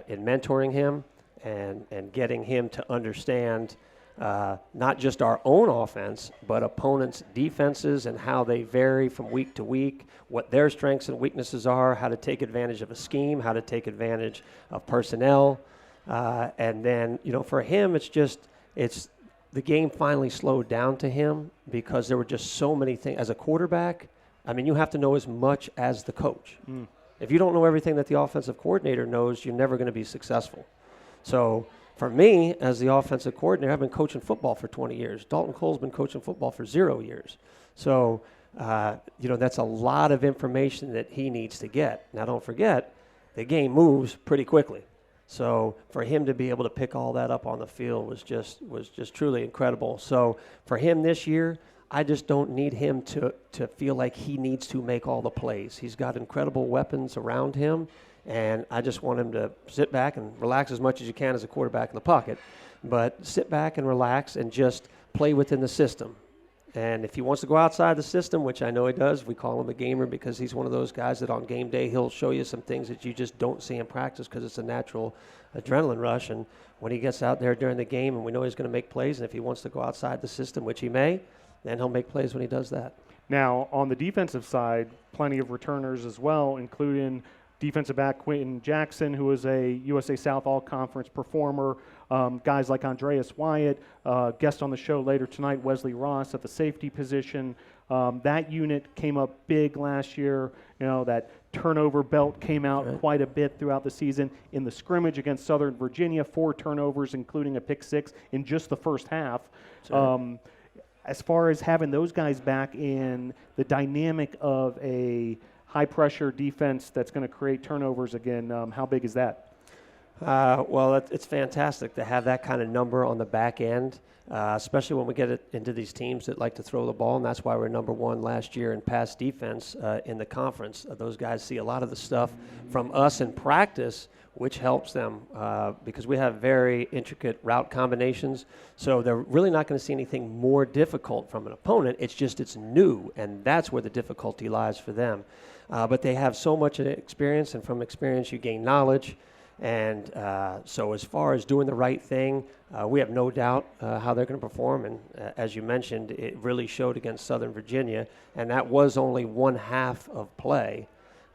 in mentoring him and getting him to understand not just our own offense, but opponents' defenses and how they vary from week to week, what their strengths and weaknesses are, how to take advantage of a scheme, how to take advantage of personnel. And then, you know, for him, it's the game finally slowed down to him because there were just so many things. As a quarterback, I mean, you have to know as much as the coach. If you don't know everything that the offensive coordinator knows, you're never going to be successful. So for me, as the offensive coordinator, I've been coaching football for 20 years. Dalton Cole's been coaching football for 0 years. So, you know, that's a lot of information that he needs to get. Now, don't forget, the game moves pretty quickly. So for him to be able to pick all that up on the field was just truly incredible. So for him this year, I just don't need him to feel like he needs to make all the plays. He's got incredible weapons around him, and I just want him to sit back and relax as much as you can as a quarterback in the pocket, but sit back and relax and just play within the system. And if he wants to go outside the system, which I know he does, we call him a gamer because he's one of those guys that on game day he'll show you some things that you just don't see in practice because it's a natural adrenaline rush. And when he gets out there during the game and we know he's going to make plays, and if he wants to go outside the system, which he may, then he'll make plays when he does that. Now, on the defensive side, plenty of returners as well, including defensive back Quentin Jackson, who is a USA South All-Conference performer, guys like Andreas Wyatt, guest on the show later tonight, Wesley Ross at the safety position. That unit came up big last year. You know, that turnover belt came out quite a bit throughout the season. In the scrimmage against Southern Virginia, 4 turnovers, including a pick 6 in just the first half. As far as having those guys back in the dynamic of a high-pressure defense that's going to create turnovers again, how big is that? Well, it's fantastic to have that kind of number on the back end, especially when we get it into these teams that like to throw the ball, and that's why we're number 1 last year in pass defense in the conference. Those guys see a lot of the stuff from us in practice, which helps them because we have very intricate route combinations, so they're really not going to see anything more difficult from an opponent. It's new, and that's where the difficulty lies for them. But they have so much experience, and from experience you gain knowledge. And so as far as doing the right thing, we have no doubt how they're going to perform. And as you mentioned, it really showed against Southern Virginia. And that was only one half of play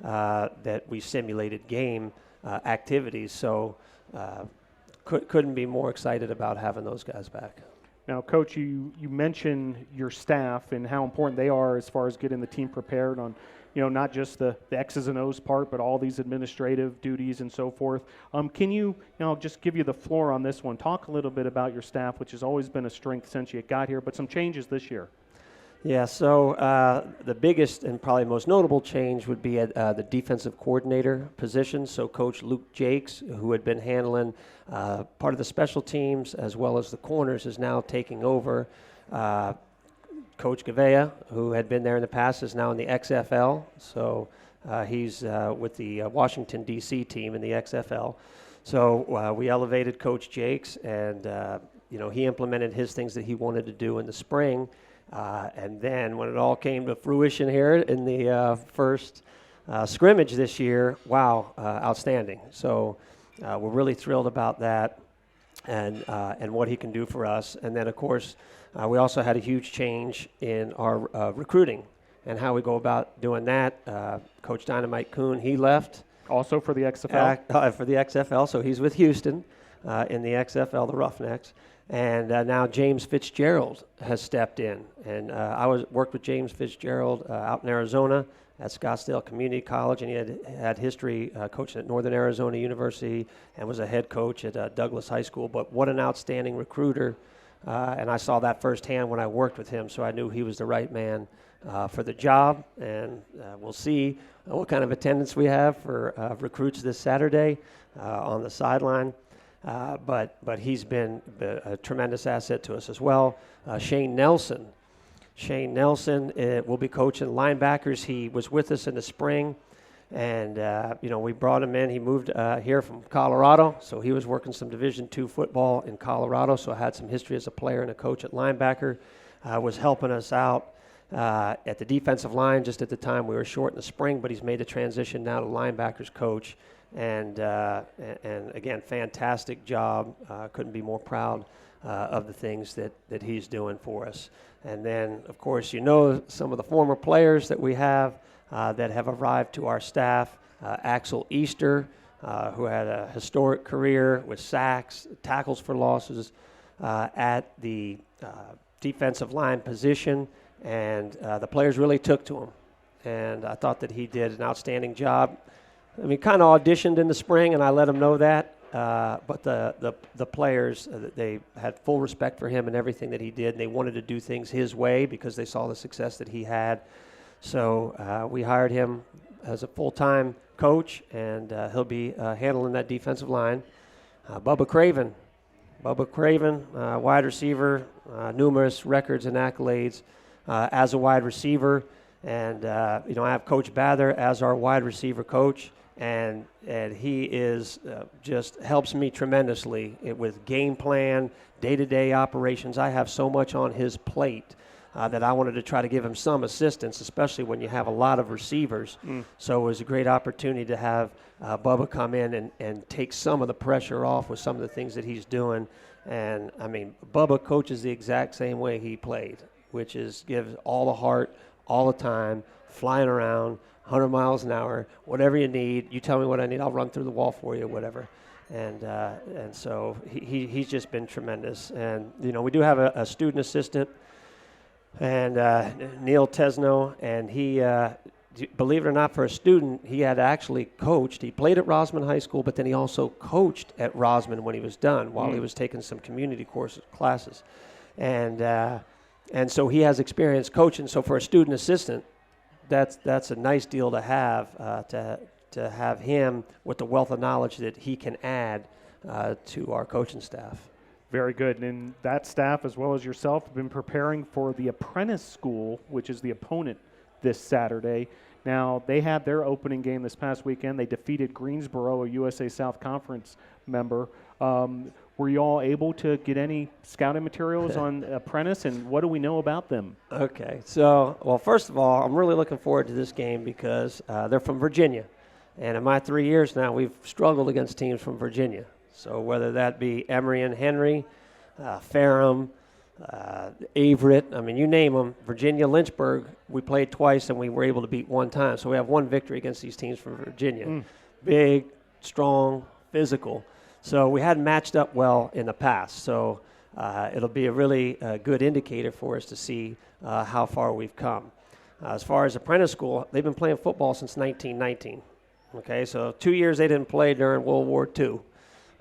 that we simulated game activities. So couldn't be more excited about having those guys back. Now, Coach, you mentioned your staff and how important they are as far as getting the team prepared on, you know, not just the X's and O's part, but all these administrative duties and so forth. Can you know, just give you the floor on this one. Talk a little bit about your staff, which has always been a strength since you got here, but some changes this year. Yeah, so the biggest and probably most notable change would be at the defensive coordinator position. So Coach Luke Jakes, who had been handling part of the special teams as well as the corners, is now taking over. Coach Gavea, who had been there in the past, is now in the XFL. So he's with the Washington, D.C. team in the XFL. So we elevated Coach Jakes, and you know, he implemented his things that he wanted to do in the spring. And then when it all came to fruition here in the first scrimmage this year, wow, outstanding. So we're really thrilled about that and what he can do for us. And then, of course, we also had a huge change in our recruiting and how we go about doing that. Coach Dynamite Kuhn, he left. Also for the XFL? For the XFL, so he's with Houston in the XFL, the Roughnecks. And now James Fitzgerald has stepped in. And I worked with James Fitzgerald out in Arizona at Scottsdale Community College, and he had history coaching at Northern Arizona University and was a head coach at Douglas High School. But what an outstanding recruiter. And I saw that firsthand when I worked with him, so I knew he was the right man for the job. And we'll see what kind of attendance we have for recruits this Saturday on the sideline. But he's been a tremendous asset to us as well. Shane Nelson will be coaching linebackers. He was with us in the spring, and we brought him in. He moved here from Colorado, so he was working some Division II football in Colorado, so I had some history as a player and a coach at linebacker. Was helping us out at the defensive line. Just at the time we were short in the spring, but he's made the transition now to linebackers coach. And again, fantastic job. Couldn't be more proud of the things that he's doing for us. And then, of course, some of the former players that we have that have arrived to our staff. Axel Easter, who had a historic career with sacks, tackles for losses at the defensive line position. And the players really took to him. And I thought that he did an outstanding job. I mean, kind of auditioned in the spring, and I let him know that. But the players, they had full respect for him and everything that he did, and they wanted to do things his way because they saw the success that he had. So we hired him as a full-time coach, and he'll be handling that defensive line. Bubba Craven, wide receiver, numerous records and accolades as a wide receiver. And, I have Coach Bather as our wide receiver coach. And he is just helps me tremendously with game plan, day-to-day operations. I have so much on his plate that I wanted to try to give him some assistance, especially when you have a lot of receivers. So it was a great opportunity to have Bubba come in and take some of the pressure off with some of the things that he's doing. And, I mean, Bubba coaches the exact same way he played, which is gives all the heart, all the time, flying around, 100 miles an hour, whatever you need. You tell me what I need, I'll run through the wall for you, whatever. And so he's just been tremendous. And, we do have a student assistant, and Neil Tesno, and he, believe it or not, for a student, he had actually coached. He played at Rosman High School, but then he also coached at Rosman when he was done while he was taking some community classes. And so he has experience coaching. So for a student assistant, that's a nice deal to have him with the wealth of knowledge that he can add to our coaching staff. Very good. And that staff, as well as yourself, have been preparing for the apprentice school, which is the opponent this Saturday. Now, they had their opening game this past weekend. They defeated Greensboro, a USA South Conference member. Were you all able to get any scouting materials on apprentice, and what do we know about them? Okay. So, well, first of all, I'm really looking forward to this game because they're from Virginia. And in my 3 years now, we've struggled against teams from Virginia. So whether that be Emory and Henry, Ferrum, Averett, I mean, you name them, Virginia, Lynchburg, we played twice and we were able to beat one time. So we have one victory against these teams from Virginia. Big, strong, physical. So we hadn't matched up well in the past. So it'll be a really good indicator for us to see how far we've come. As far as apprentice school, they've been playing football since 1919. Okay, so 2 years they didn't play during World War II.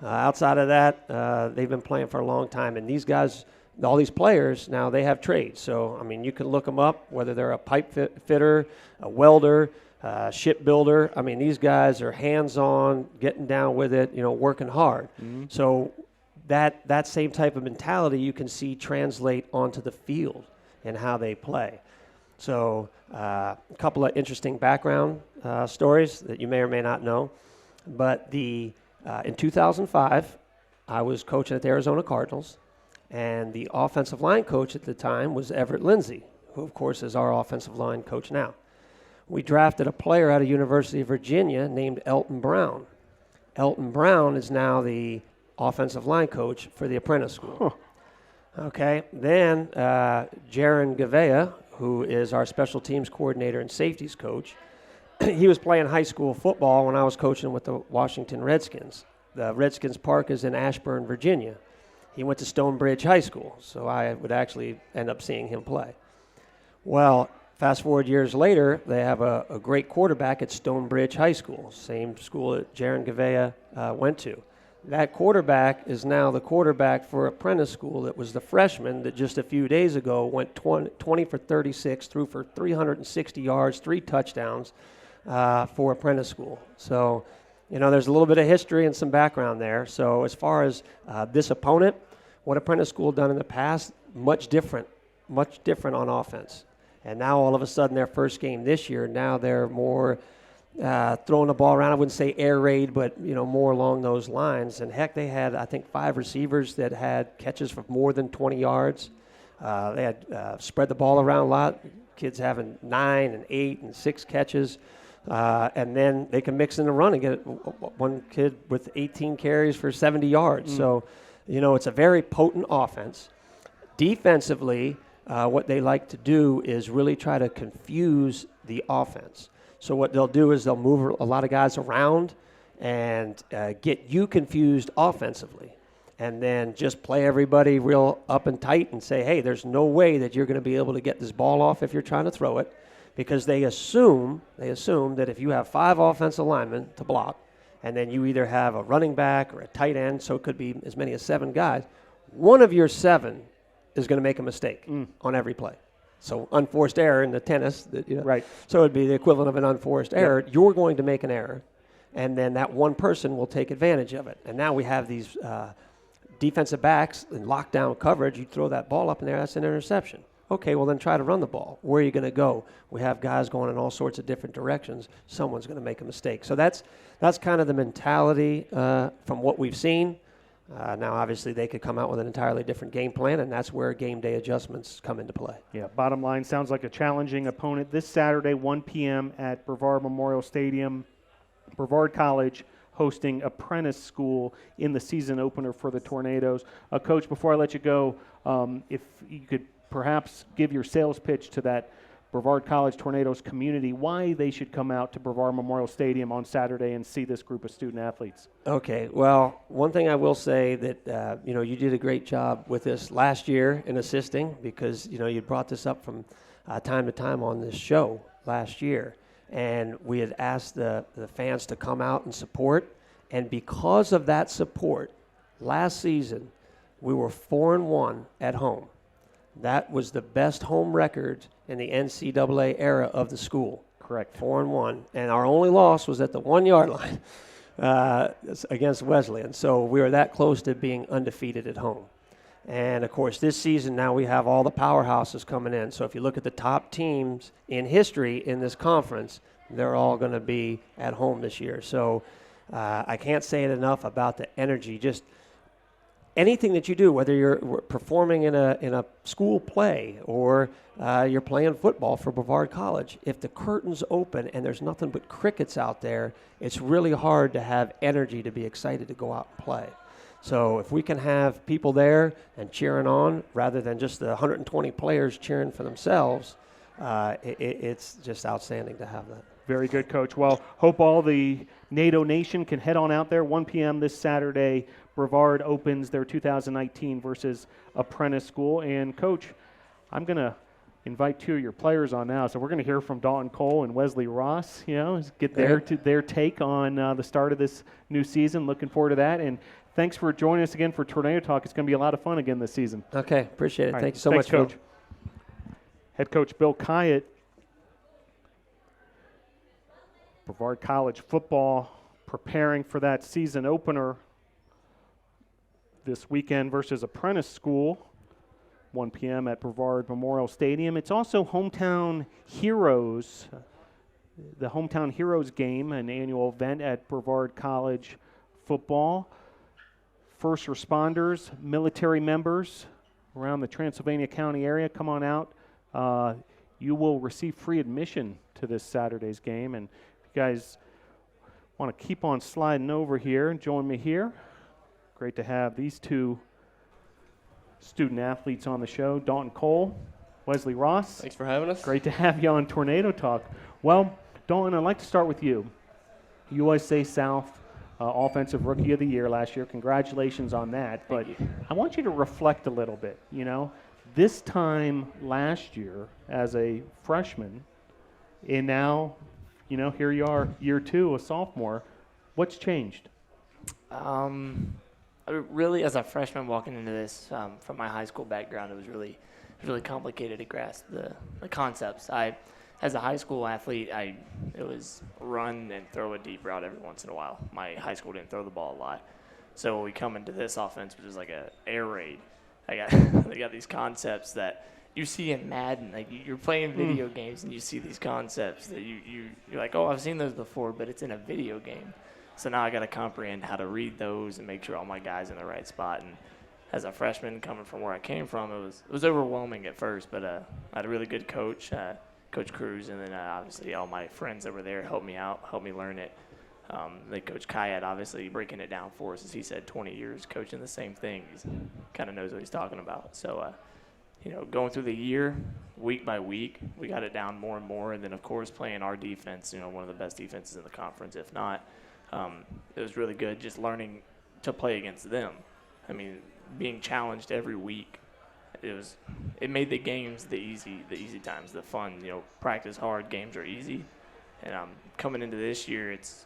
Outside of that, they've been playing for a long time. And these guys, all these players, now they have trades. So, I mean, you can look them up, whether they're a pipe fitter, a welder, shipbuilder. I mean, these guys are hands-on, getting down with it, working hard. So that same type of mentality you can see translate onto the field and how they play. So a couple of interesting background stories that you may or may not know. But in 2005, I was coaching at the Arizona Cardinals, and the offensive line coach at the time was Everett Lindsay, who, of course, is our offensive line coach now. We drafted a player out of University of Virginia named Elton Brown. Elton Brown is now the offensive line coach for the apprentice school. Okay, then Jaron Gavea, who is our special teams coordinator and safeties coach, he was playing high school football when I was coaching with the Washington Redskins. The Redskins Park is in Ashburn, Virginia. He went to Stonebridge High School, so I would actually end up seeing him play. Well, fast forward years later, they have a great quarterback at Stonebridge High School, same school that Jaron Gavea went to. That quarterback is now the quarterback for apprentice school that was the freshman that just a few days ago went 20 for 36, threw for 360 yards, 3 touchdowns. for apprentice school. So, there's a little bit of history and some background there. So as far as this opponent, what apprentice school done in the past, much different on offense. And now all of a sudden their first game this year, now they're more throwing the ball around. I wouldn't say air raid, but more along those lines. And heck, they had, I think, 5 receivers that had catches for more than 20 yards. They had spread the ball around a lot. Kids having 9 and 8 and 6 catches. And then they can mix in the run and get one kid with 18 carries for 70 yards. So, it's a very potent offense. Defensively, what they like to do is really try to confuse the offense. So what they'll do is they'll move a lot of guys around and get you confused offensively, and then just play everybody real up and tight and say, hey, there's no way that you're going to be able to get this ball off if you're trying to throw it, because they assume that if you have 5 offensive linemen to block, and then you either have a running back or a tight end, so it could be as many as 7 guys, one of your 7 is going to make a mistake on every play. So unforced error in the tennis, Right. So it'd be the equivalent of an unforced error. You're going to make an error, and then that one person will take advantage of it. And now we have these defensive backs in lockdown coverage. You throw that ball up in there, that's an interception. Okay, well then try to run the ball. Where are you going to go? We have guys going in all sorts of different directions. Someone's going to make a mistake. So that's kind of the mentality from what we've seen. Now, obviously, they could come out with an entirely different game plan, and that's where game day adjustments come into play. Yeah, bottom line, sounds like a challenging opponent this Saturday, 1 p.m. at Brevard Memorial Stadium. Brevard College hosting Apprentice School in the season opener for the Tornadoes. Coach, before I let you go, if you could perhaps give your sales pitch to that Brevard College Tornadoes community, why they should come out to Brevard Memorial Stadium on Saturday and see this group of student athletes. Okay, well, one thing I will say that, you did a great job with this last year in assisting, because, you brought this up from time to time on this show last year. And we had asked the fans to come out and support. And because of that support, last season, we were 4-1 at home. That was the best home record in the NCAA era of the school. Correct. 4-1. And our only loss was at the 1-yard line against Wesleyan. So we were that close to being undefeated at home. And, of course, this season now we have all the powerhouses coming in. So if you look at the top teams in history in this conference, they're all going to be at home this year. So I can't say it enough about the energy. Just anything that you do, whether you're performing in a school play or you're playing football for Brevard College, if the curtain's open and there's nothing but crickets out there, it's really hard to have energy to be excited to go out and play. So if we can have people there and cheering on rather than just the 120 players cheering for themselves, it's just outstanding to have that. Very good, Coach. Well, hope all the NATO Nation can head on out there. 1 p.m. this Saturday, Brevard opens their 2019 versus Apprentice School. And, Coach, I'm going to invite 2 of your players on now. So we're going to hear from Dalton Cole and Wesley Ross, get their take on the start of this new season. Looking forward to that. And thanks for joining us again for Tornado Talk. It's going to be a lot of fun again this season. Okay, appreciate it. All Thank right. you so Thanks, much, Phil. Coach. Head coach Bill Kyatt, Brevard College football, preparing for that season opener this weekend versus Apprentice School, 1 p.m. at Brevard Memorial Stadium. It's also Hometown Heroes, the Hometown Heroes game, an annual event at Brevard College football. First responders, military members around the Transylvania County area, come on out. You will receive free admission to this Saturday's game. And if you guys want to keep on sliding over here and join me here, great to have these 2 student athletes on the show, Dalton Cole, Wesley Ross. Thanks for having us. Great to have you on Tornado Talk. Well, Dalton, I'd like to start with you. USA South Offensive Rookie of the Year last year. Congratulations on that. But I want you to reflect a little bit, This time last year as a freshman, and now, here you are, year 2, a sophomore. What's changed? Really, as a freshman walking into this, from my high school background, it was really complicated to grasp the concepts. I as a high school athlete, it was run and throw a deep route every once in a while. My high school didn't throw the ball a lot. So we come into this offense, which is like a air raid. They got these concepts that you see in Madden. Like you're playing video games and you see these concepts that you're like, oh, I've seen those before, but it's in a video game. So now I got to comprehend how to read those and make sure all my guys in the right spot. And as a freshman coming from where I came from, it was overwhelming at first, but I had a really good coach, Coach Cruz, and then obviously all my friends that were there helped me out, helped me learn it. Like Coach Kayat, obviously breaking it down for us, as he said, 20 years coaching the same thing. He kind of knows what he's talking about. So, going through the year, week by week, we got it down more and more. And then, of course, playing our defense, one of the best defenses in the conference, if not. It was really good just learning to play against them. I mean, being challenged every week, it made the games the easy times, the fun. Practice hard, games are easy. And coming into this year, it's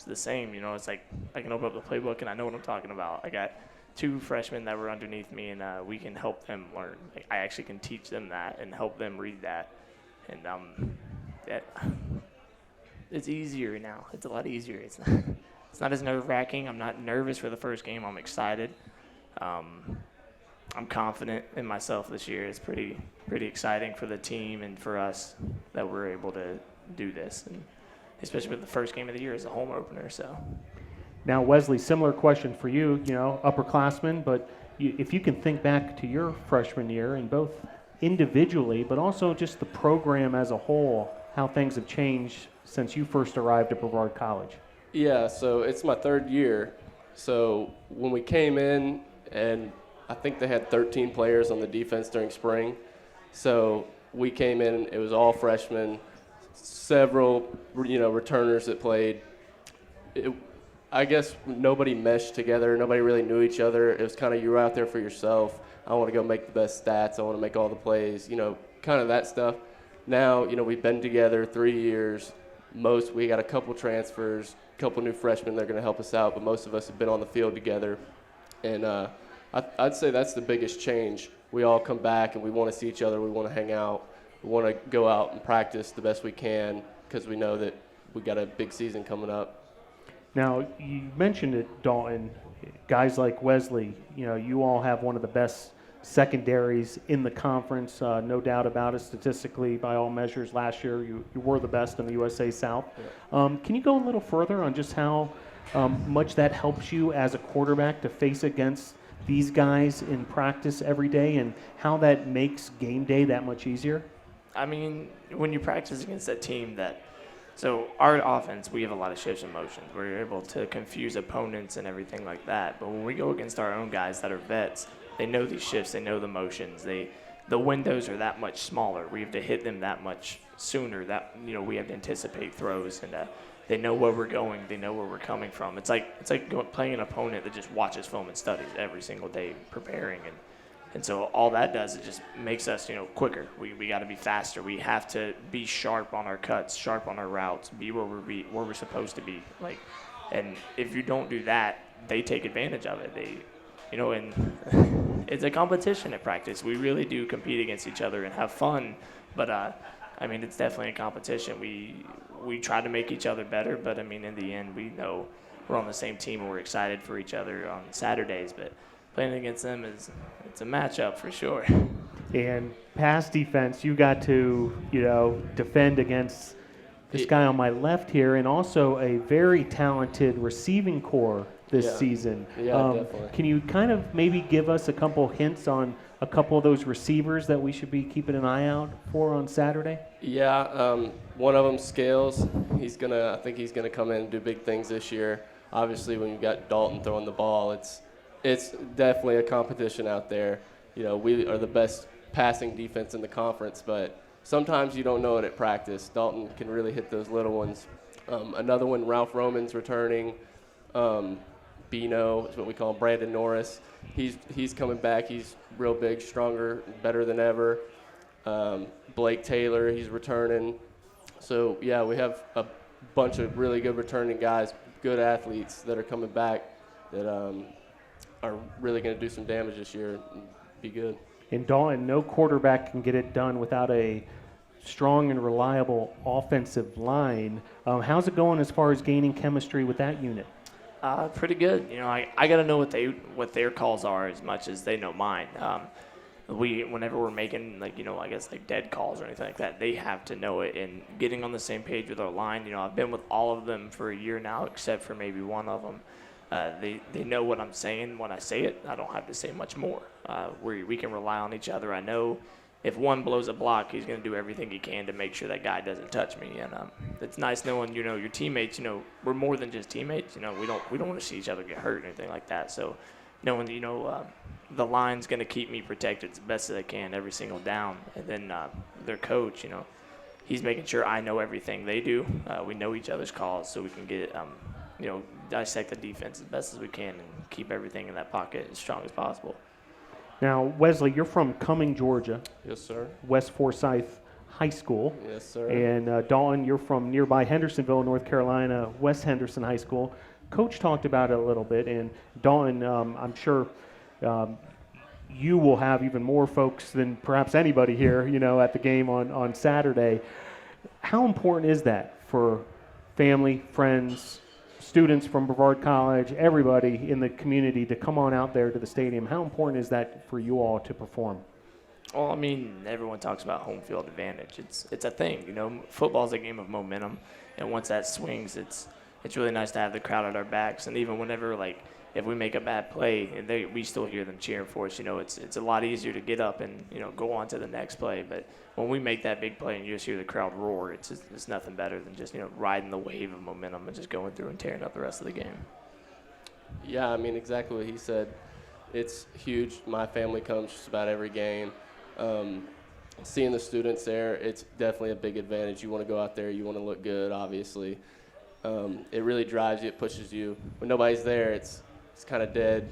the same. It's like I can open up the playbook and I know what I'm talking about. I got 2 freshmen that were underneath me, and we can help them learn. I actually can teach them that and help them read that. And it's easier now. It's a lot easier. It's not as nerve-wracking. I'm not nervous for the first game. I'm excited. I'm confident in myself this year. It's pretty exciting for the team and for us that we're able to do this, and especially with the first game of the year as a home opener. So Now, Wesley, similar question for you, upperclassmen, but if you can think back to your freshman year, and both individually, but also just the program as a whole, how things have changed since you first arrived at Brevard College. Yeah, so it's my 3rd year. So when we came in, and I think they had 13 players on the defense during spring. So we came in, it was all freshmen, several, returners that played. I guess nobody meshed together. Nobody really knew each other. It was kind of you were out there for yourself. I want to go make the best stats. I want to make all the plays, kind of that stuff. Now, we've been together 3 years. We got a couple transfers, a couple new freshmen that are going to help us out, but most of us have been on the field together. And I'd say that's the biggest change. We all come back and we want to see each other. We want to hang out. We want to go out and practice the best we can because we know that we got a big season coming up. Now, you mentioned it, Dalton. Guys like Wesley, you all have one of the best secondaries in the conference, no doubt about it. Statistically, by all measures, last year you were the best in the USA South. Yeah. Can you go a little further on just how much that helps you as a quarterback to face against these guys in practice every day, and how that makes game day that much easier? I mean, when you practice against a team so our offense, we have a lot of shifts and motions. We're able to confuse opponents and everything like that. But when we go against our own guys that are vets, they know these shifts, they know the motions. The windows are that much smaller. We have to hit them that much sooner. That we have to anticipate throws, and they know where we're going. They know where we're coming from. It's like playing an opponent that just watches film and studies every single day, preparing, and so all that does, it just makes us quicker. We got to be faster. We have to be sharp on our cuts, sharp on our routes, be where we're supposed to be. And if you don't do that, they take advantage of it. And it's a competition at practice. We really do compete against each other and have fun, but it's definitely a competition. We try to make each other better, but in the end, we know we're on the same team and we're excited for each other on Saturdays. But playing against them it's a matchup for sure. And pass defense, you got to defend against this guy on my left here, and also a very talented receiving core this season. Yeah, definitely. Can you kind of maybe give us a couple hints on a couple of those receivers that we should be keeping an eye out for on Saturday? Yeah, one of them, Scales. I think he's gonna come in and do big things this year. Obviously, when you've got Dalton throwing the ball, it's definitely a competition out there. We are the best passing defense in the conference, but sometimes you don't know it at practice. Dalton can really hit those little ones. Another one, Ralph Roman's returning. Bino is what we call him, Brandon Norris. He's coming back. He's real big, stronger, better than ever. Blake Taylor, he's returning. So, yeah, we have a bunch of really good returning guys, good athletes that are coming back that are really going to do some damage this year and be good. And Dalton, no quarterback can get it done without a strong and reliable offensive line. How's it going as far as gaining chemistry with that unit? Pretty good. You know, I got to know what their calls are as much as they know mine. Whenever we're making, like, you know, I guess like dead calls or anything like that, they have to know it. And getting on the same page with our line, you know, I've been with all of them for a year now, except for maybe one of them. They know what I'm saying when I say it. I don't have to say much more. We can rely on each other. I know if one blows a block, he's going to do everything he can to make sure that guy doesn't touch me. And it's nice knowing, you know, your teammates. You know, we're more than just teammates. You know, we don't want to see each other get hurt or anything like that. So knowing, you know, the line's going to keep me protected as best as they can every single down. And then their coach, you know, he's making sure I know everything they do. We know each other's calls so we can get, you know, dissect the defense as best as we can and keep everything in that pocket as strong as possible. Now, Wesley, you're from Cumming, Georgia. Yes, sir. West Forsyth High School. Yes, sir. And Dalton, you're from nearby Hendersonville, North Carolina, West Henderson High School. Coach talked about it a little bit, and Dalton, I'm sure you will have even more folks than perhaps anybody here, you know, at the game on Saturday. How important is that for family, friends, students from Brevard College, everybody in the community to come on out there to the stadium? How important is that for you all to perform? Well, I mean, everyone talks about home field advantage. It's a thing, you know. Football's a game of momentum, and once that swings, it's really nice to have the crowd at our backs. And even whenever, like, if we make a bad play, and we still hear them cheering for us, you know, it's a lot easier to get up and, you know, go on to the next play. But when we make that big play and you just hear the crowd roar, it's nothing better than just, you know, riding the wave of momentum and just going through and tearing up the rest of the game. Yeah, I mean, exactly what he said. It's huge. My family comes just about every game. Seeing the students there, it's definitely a big advantage. You want to go out there, you want to look good, obviously. It really drives you, it pushes you. When nobody's there, it's kind of dead.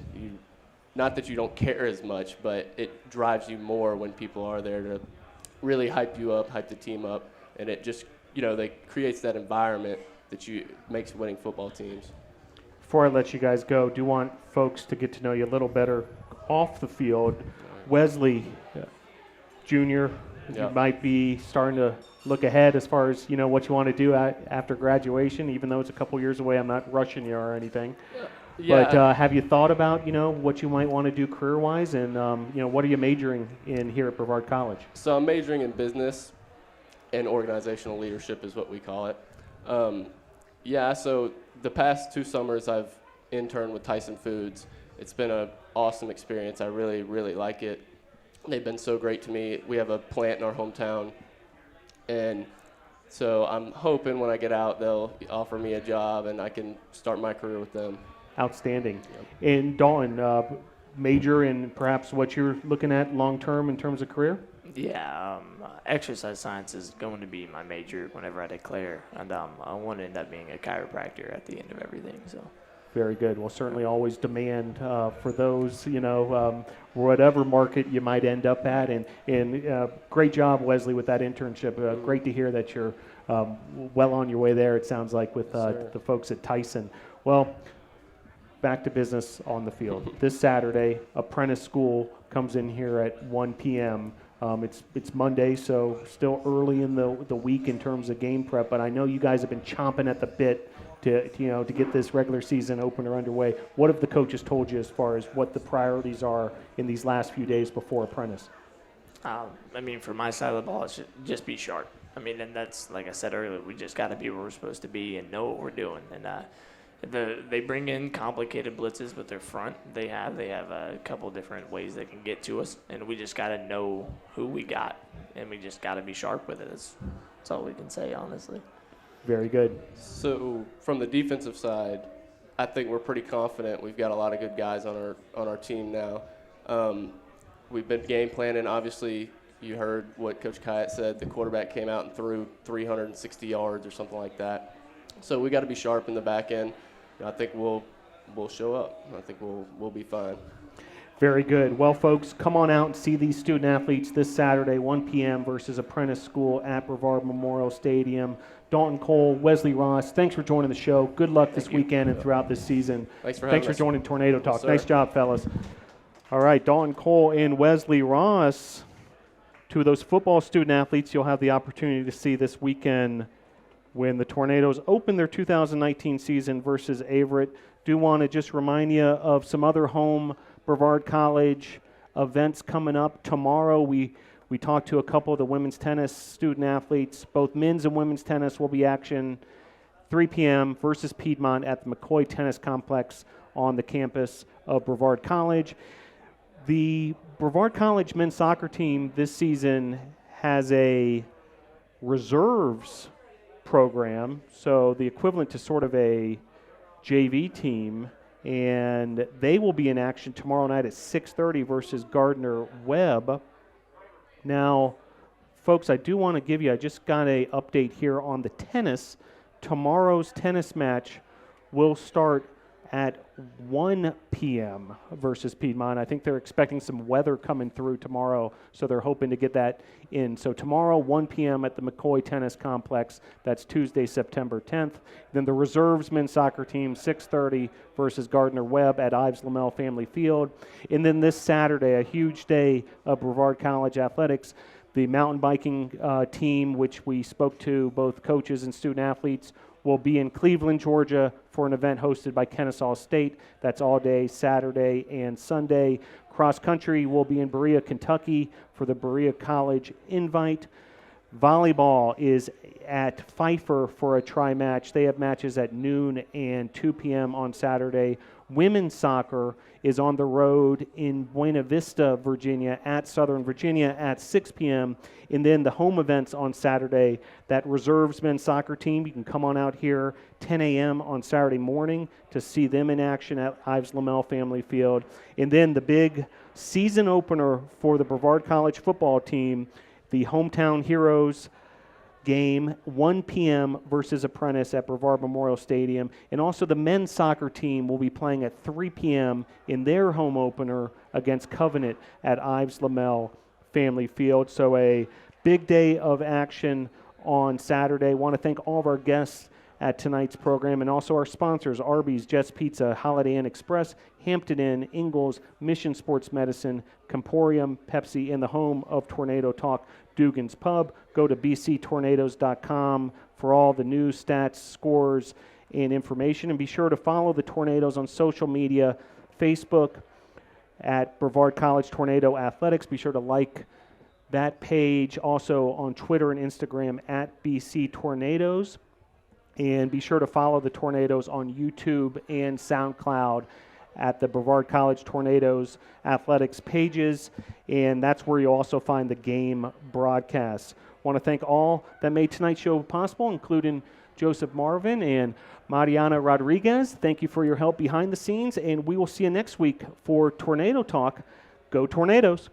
Not that you don't care as much, but it drives you more when people are there to really hype you up, hype the team up, and it just, you know, they creates that environment that makes winning football teams. Before I let you guys go, do want folks to get to know you a little better off the field. Wesley, Junior, you might be starting to look ahead as far as, you know, what you want to do after graduation, even though it's a couple years away. I'm not rushing you or anything. Yeah. But have you thought about, you know, what you might want to do career-wise, and, you know, what are you majoring in here at Brevard College? So I'm majoring in business and organizational leadership is what we call it. So the past 2 summers I've interned with Tyson Foods. It's been an awesome experience. I really, really like it. They've been so great to me. We have a plant in our hometown, and so I'm hoping when I get out they'll offer me a job and I can start my career with them. Outstanding. Yep. And Dalton, major in perhaps what you're looking at long-term in terms of career? Yeah, exercise science is going to be my major whenever I declare, and I want to end up being a chiropractor at the end of everything. So. Very good. Well, certainly always demand for those, you know, whatever market you might end up at. And great job, Wesley, with that internship. Great to hear that you're well on your way there, it sounds like, with the folks at Tyson. Well, back to business on the field. This Saturday, Apprentice School comes in here at 1 p.m. It's Monday, so still early in the week in terms of game prep, but I know you guys have been chomping at the bit to get this regular season opener underway. What have the coaches told you as far as what the priorities are in these last few days before Apprentice? I mean, for my side of the ball, it should just be sharp. I mean, and that's, like I said earlier, we just got to be where we're supposed to be and know what we're doing. And they bring in complicated blitzes with their front. They have a couple different ways they can get to us, and we just got to know who we got, and we just got to be sharp with it. That's all we can say, honestly. Very good. So from the defensive side, I think we're pretty confident. We've got a lot of good guys on our team now. We've been game planning. Obviously, you heard what Coach Kyatt said. The quarterback came out and threw 360 yards or something like that. So we got to be sharp in the back end. I think we'll show up. I think we'll be fine. Very good. Well, folks, come on out and see these student athletes this Saturday, 1 p.m. versus Apprentice School at Brevard Memorial Stadium. Dalton Cole, Wesley Ross, thanks for joining the show. Good luck this weekend and throughout this season. Thanks for having us. Thanks for joining Tornado Talk. Yes, nice job, fellas. All right, Dalton Cole and Wesley Ross to those football student athletes you'll have the opportunity to see this weekend when the Tornadoes open their 2019 season versus Averett. Do want to just remind you of some other home Brevard College events coming up. Tomorrow we talked to a couple of the women's tennis student athletes. Both men's and women's tennis will be action 3 p.m. versus Piedmont at the McCoy Tennis Complex on the campus of Brevard College. The Brevard College men's soccer team this season has a reserves program, so the equivalent to sort of a JV team, and they will be in action tomorrow night at 6:30 versus Gardner Webb. Now, folks, I do want to give you, I just got an update here on the tennis. Tomorrow's tennis match will start at 1 p.m. versus Piedmont. I think they're expecting some weather coming through tomorrow, so they're hoping to get that in. So tomorrow, 1 p.m. at the McCoy Tennis Complex. That's Tuesday, September 10th. Then the reserves men's soccer team, 6:30 versus Gardner Webb at Ives Lamel Family Field. And then this Saturday, a huge day of Brevard College athletics. The mountain biking team, which we spoke to, both coaches and student athletes, will be in Cleveland, Georgia for an event hosted by Kennesaw State. That's all day Saturday and Sunday. Cross country will be in Berea, Kentucky for the Berea College Invite. Volleyball is at Pfeiffer for a tri-match. They have matches at noon and 2 p.m. on Saturday. Women's soccer is on the road in Buena Vista, Virginia, at Southern Virginia at 6 p.m. And then the home events on Saturday, that reserves men's soccer team, you can come on out here 10 a.m. on Saturday morning to see them in action at Ives Lamel Family Field. And then the big season opener for the Brevard College football team, the Hometown Heroes game, 1 p.m. versus Apprentice at Brevard Memorial Stadium. And also the men's soccer team will be playing at 3 p.m. in their home opener against Covenant at Ives Lamel Family Field. So a big day of action on Saturday. Want to thank all of our guests at tonight's program and also our sponsors, Arby's, Jets Pizza, Holiday Inn Express, Hampton Inn, Ingalls, Mission Sports Medicine, Comporium, Pepsi, and the home of Tornado Talk, Dugan's Pub. Go to bctornadoes.com for all the news, stats, scores, and information. And be sure to follow the Tornadoes on social media, Facebook at Brevard College Tornado Athletics. Be sure to like that page. Also on Twitter and Instagram at BC Tornadoes. And be sure to follow the Tornadoes on YouTube and SoundCloud at the Brevard College Tornadoes athletics pages. And that's where you'll also find the game broadcasts. Want to thank all that made tonight's show possible, including Joseph Marvin and Mariana Rodriguez. Thank you for your help behind the scenes. And we will see you next week for Tornado Talk. Go Tornadoes.